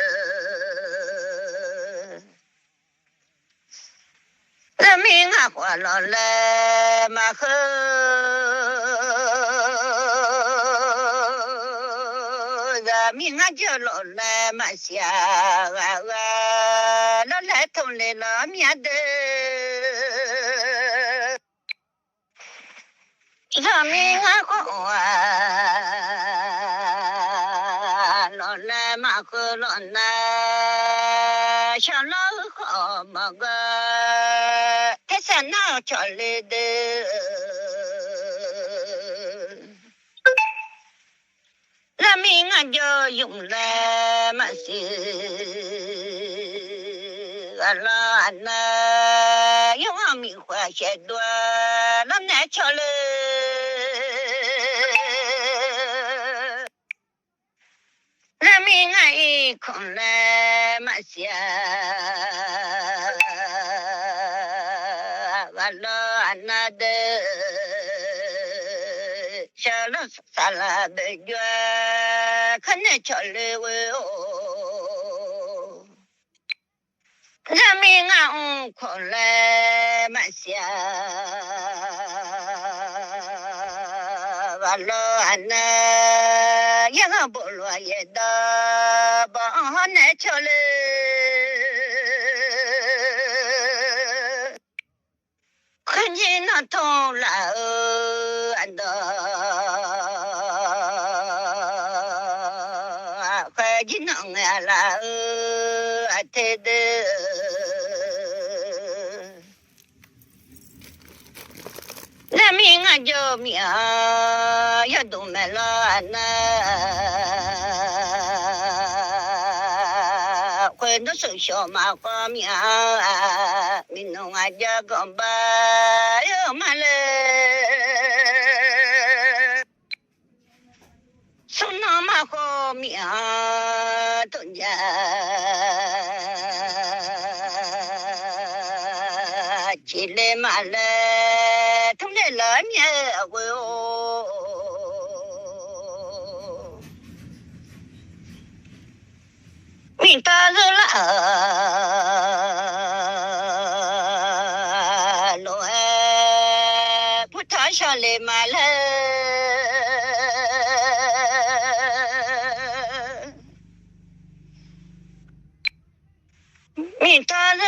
là mình học qua lo lệ mà khơi mình ngã cho lộ là mà xia nó lại thông lệ nó miệt đê 让命啊好啊，老来马和老奶，小老好么个，他山那叫来的。人民啊就用来嘛是，阿拉那用阿米花些多，那难瞧了。人民啊一空来嘛些，阿拉那的。小了啥了的月，可能瞧了我哦。人民啊，可来嘛些，完了那一个不落一的，不好难瞧了。看见那头了，安的，快进能啊啦，太的，人民啊就命也都没了呢，会多手小马花命，民农啊家讲吧，有嘛了。送那么好命，东家起来嘛来，同来拉面我哟，命大日了，路哎不太下来嘛来。命大日了，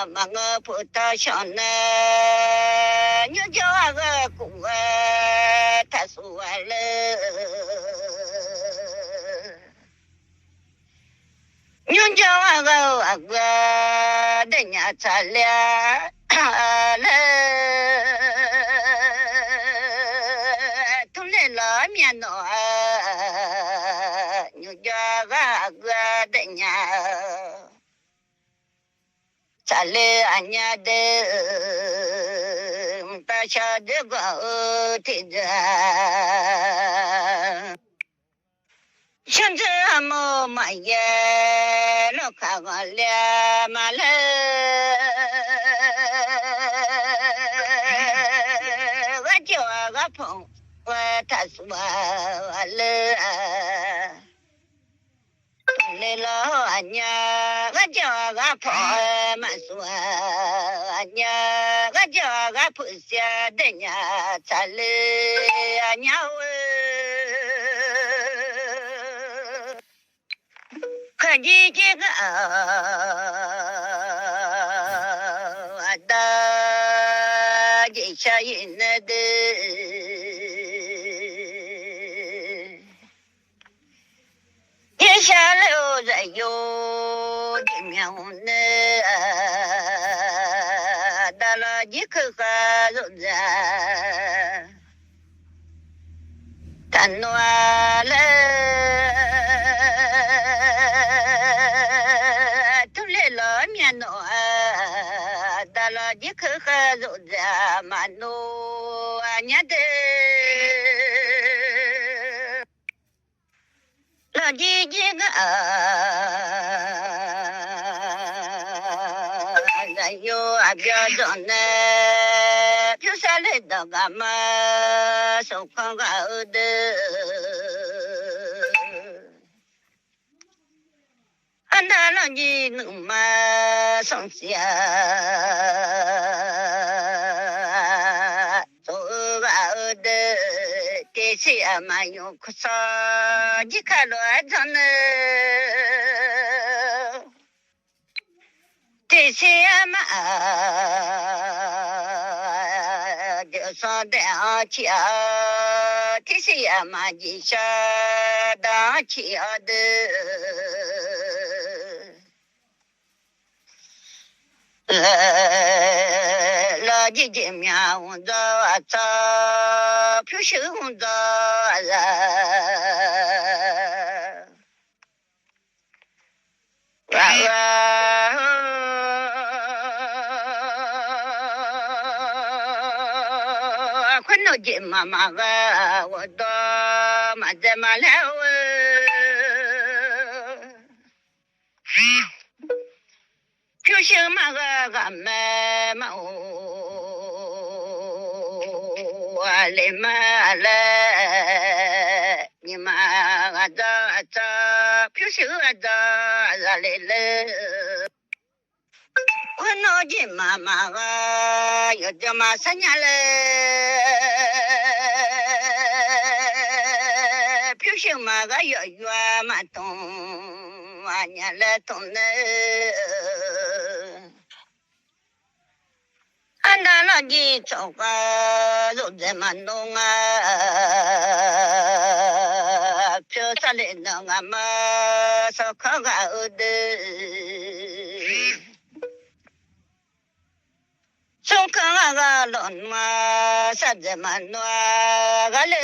忙个不大想呢，你叫那个公啊，他说完了，你叫那个人家咋了？同来拉面呢，你叫那个人家咋了？俺家的大小的个天着。现在俺们买耶，老看我俩嘛了，我叫我朋我他说我了，来了俺家，我叫我朋嘛说俺家，我叫我朋下的家咋了俺家我。看见这个的一下人的，一下了人有一面红的，到了一口喝肉子，tan暖了。你可喝肉的嘛诺伢的，老姐姐个人有啊标准呢，就下来到干嘛手宽高的。俺那老你能嘛上下，做个的这些嘛用可少，你看乱着呢，这些嘛上的起啊，天是呀嘛吉下当起啊的。老姐姐面红着啊着，표시红着困到姐妈妈个，我都嘛怎么了？표시嘛个妹嘛我嘞嘛嘞，你妈个着표시个着嘞嘞。我脑筋妈妈个有这么三年了，平时嘛个要远嘛东，晚年来东呢。俺那老几走个路这么弄啊，飘下来弄啊嘛，烧烤个的。松康啊个龙嘛，啥子嘛弄啊个嘞？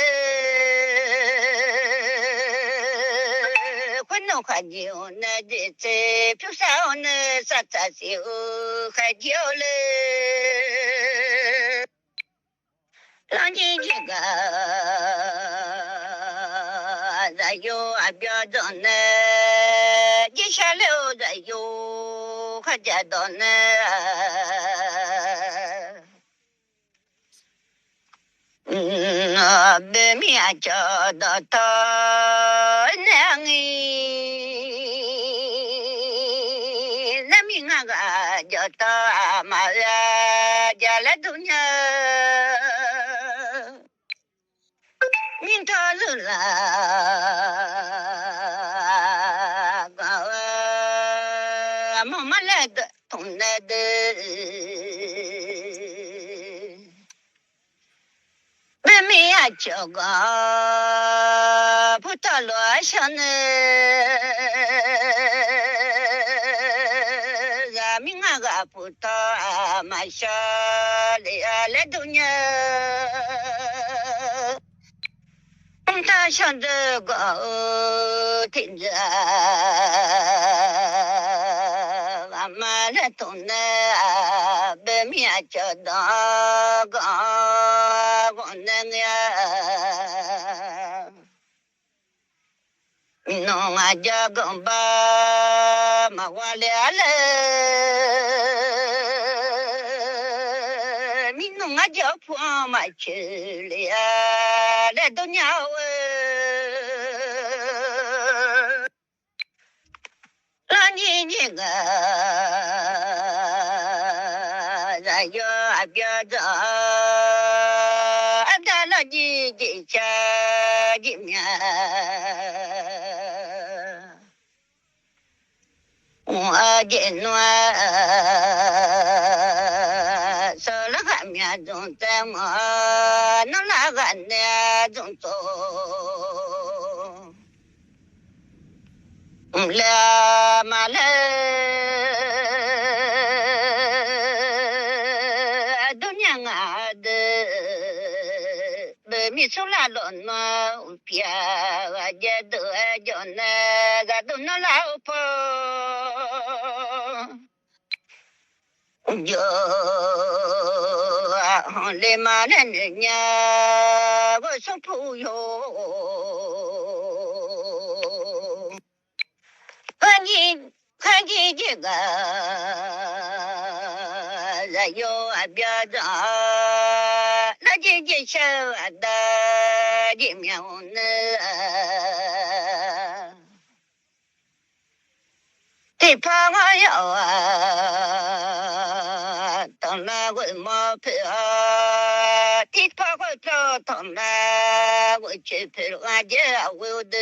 混弄快牛那的这，飘上那啥子修快牛嘞？让你这个咱有啊标准呢，一下溜咱有快家到呢。别面叫到他娘诶，那命啊个叫他妈呀，家来都娘，命他人啦，个妈妈来的，同来的。妹妹呀，叫个葡萄罗香呢，俺们那个葡萄嘛下来多年，他想这个听着，俺们来多呢，妹妹呀，叫那个。弄啊家公吧，嘛我俩嘞，你弄啊家婆嘛去了，来都鸟让你这个，咱有啊别着。几家几面，我的暖，手了个面中在我，弄了个那中走，了嘛了，都娘啊的。mi số là lộn mà bia và giờ đỡ cho nên ga đun nó lao po giờ le mà lên nhà với số phụ yo cái gì chứ ga là yo à bia đó姐小的姐苗呢，地怕我要啊，当那我毛票，地怕我票，当那我去票我家我的，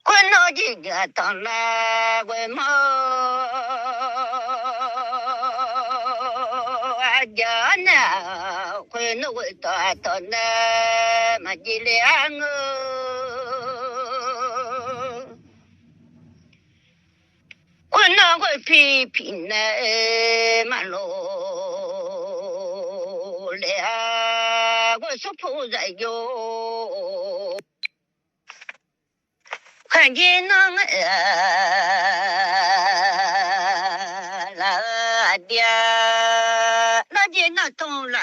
我脑筋个当那我毛。家呢，会那会多多呢，嘛几两哦。我那会批评呢，嘛罗了，我说不在哟。看见那老爹，那见那东老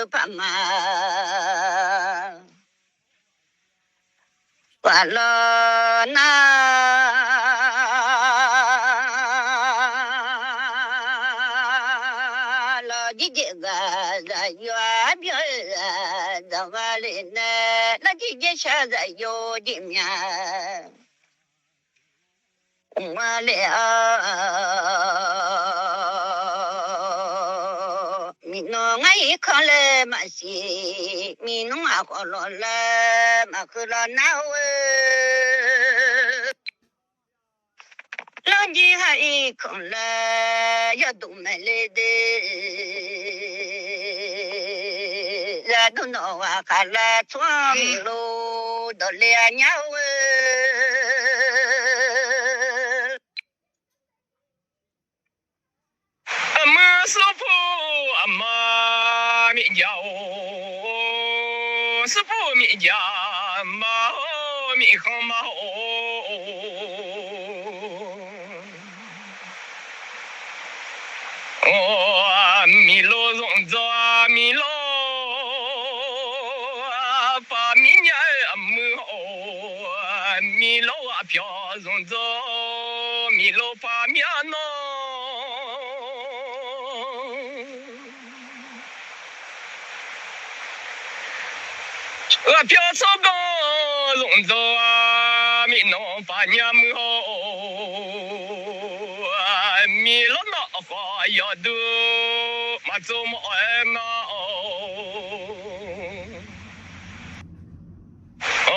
爸妈，完了那老姐姐个在远边怎么了呢？那姐姐现在有的面。我了，米诺我一看了嘛是，米诺啊好了了，嘛喝了那味，老弟还一看了，要都没来的，人都闹啊看了窗路都两年味。师傅阿妈咪家哦，师傅咪家妈哦咪好妈哦，哦咪罗容着咪罗把咪家么哦，咪罗啊飘容着咪罗把咪喏。飘草高容着啊，米农把娘母好，米老那花要多，嘛做么爱嘛哦，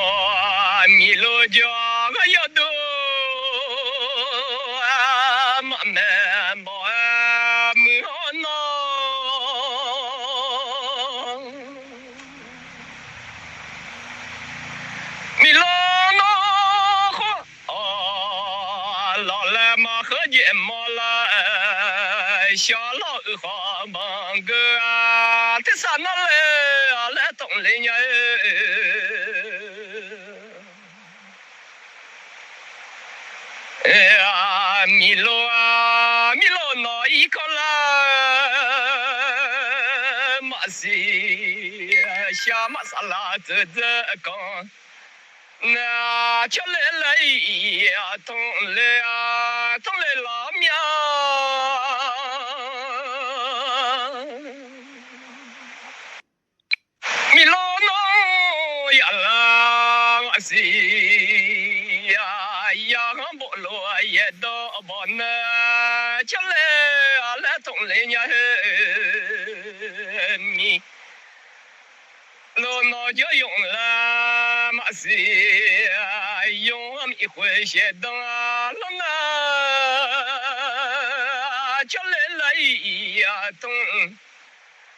米老家个要多，嘛没么爱么喏。米老那花，老来嘛喝点么来，小老花忙个啊，这啥那来来懂了呀？哎呀，米老那一个来，嘛是下马萨拉这讲。那吃来了呀，痛来老命。米老农呀啦，我是呀不落也都不能吃来痛来呀米。老脑就用了嘛是用一回些灯啊，老那吃来了呀，东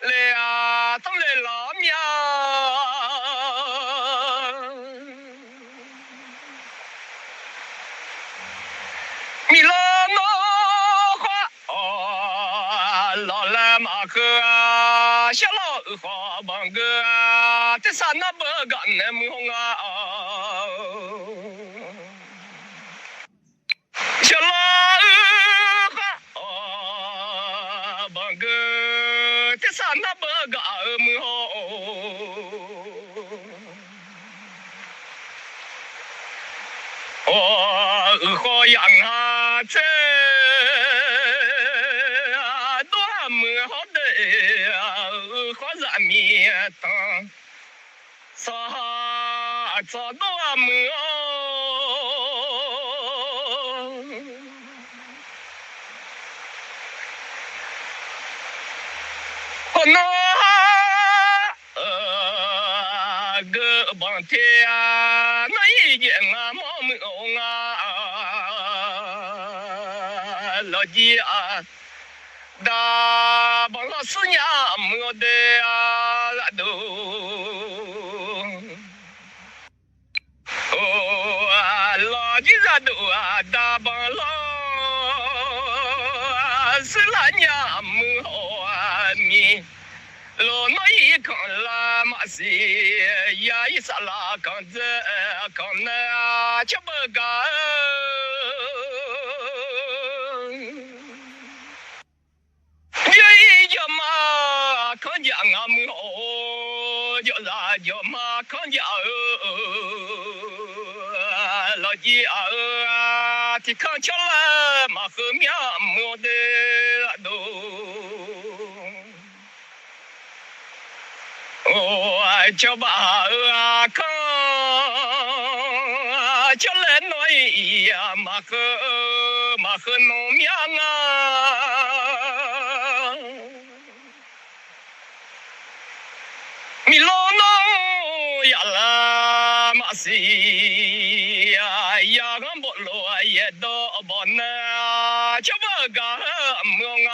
来呀，东来老命。米老脑花哦，老来马克啊，小老花帮个啊，这啥那不干那么红啊？小老花哦，帮个这啥那不干么红？哦，好样啊，这多么好的好人面当，啥做多么哦，那个帮天啊，那一件啊，毛毛啊，老弟啊。大帮老师娘没得啊都，哦啊老几个都啊大帮老师娘没好啊咪。老那一看啦嘛是呀一啥啦看这看那吃不干，一叫嘛看见俺们哦，叫啥叫嘛看见老几啊，提看吃了嘛后面没得都。哦，叫把看，叫来那呀，马和农民啊，米老农呀啦马西呀，呀俺不罗也都不能，叫不干么啊。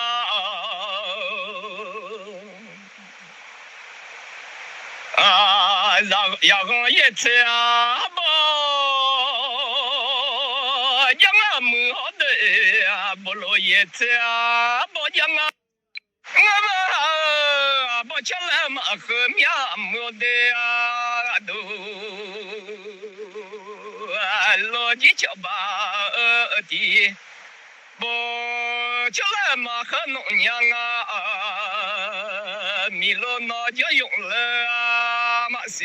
啊，让我一次啊，不，让我没好的啊，不如一次啊，不让我不吃了嘛，喝面没得啊都，老几吃吧的，不吃了嘛，喝农娘啊，米罗那就用了啊。是，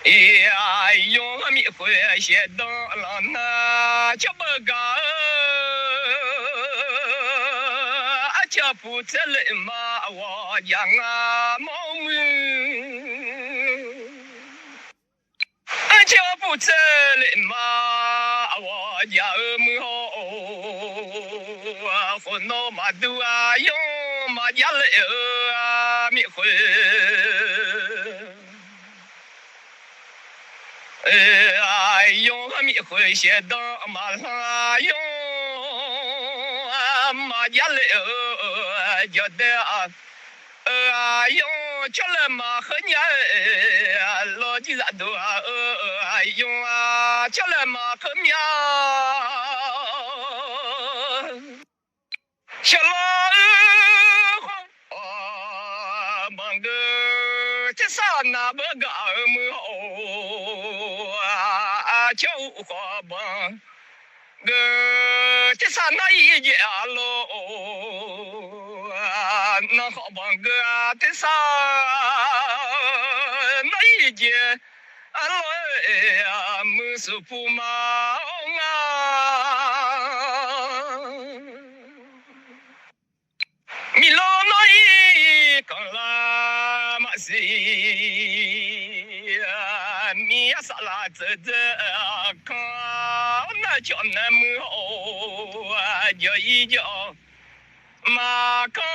呀，用我米会写到了那吃不干，吃不出来嘛，我养啊猫咪，吃不出来嘛，我养猫，我弄嘛都啊用嘛家来。米会，用米会写到马上用马家来觉得用吃了嘛和年老几人都用吃了嘛和面，吃了。这啥那不干么好啊？叫花帮这啥那一家喽啊？那好帮这啥那一家啊喽呀，没事不忙啊。米老那一个啦嘛是米呀啥啦这看那叫那么好叫一叫嘛看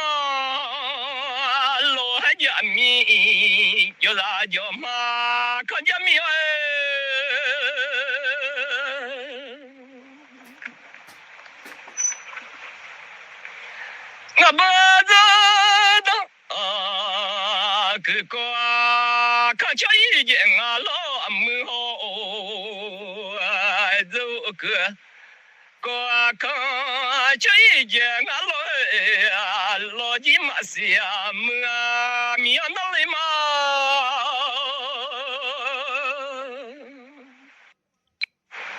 老汉家米叫啥叫嘛看家米我不知道啊，个看起一件啊老么好啊，这个看起一件啊老几嘛是啊么啊米啊那里嘛，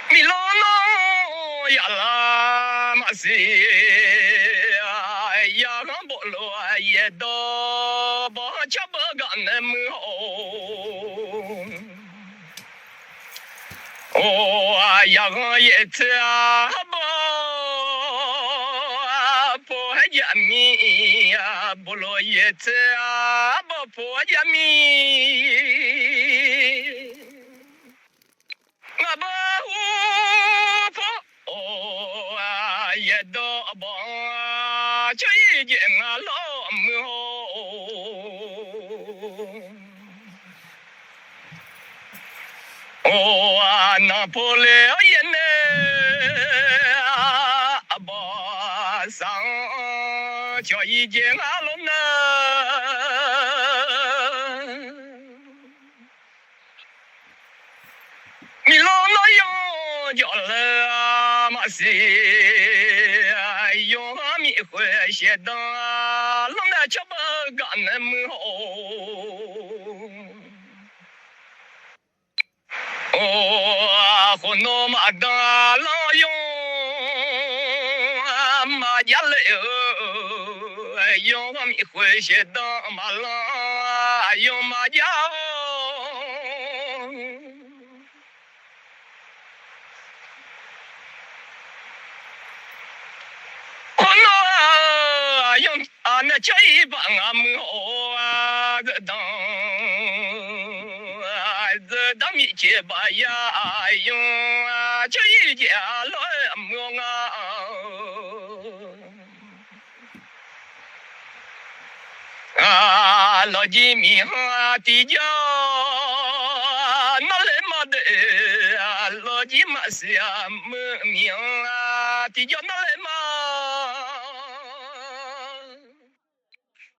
米老孬呀啦嘛是。也都不吃不干那么好，哦呀个一次啊不呀米呀不落一次啊不呀米，我不哦也都不吃一件啊老。哦啊，那不了也呢，一见阿龙呐，米老那样叫了嘛是，用阿米会写的，龙那吃不干那么好。哦，和那么大老用嘛家了用阿米会写的嘛啦，用嘛家。用那这一帮木这当这当米切巴呀用这一家来木老几米地家那来嘛的老几嘛是呀木名地家那来嘛。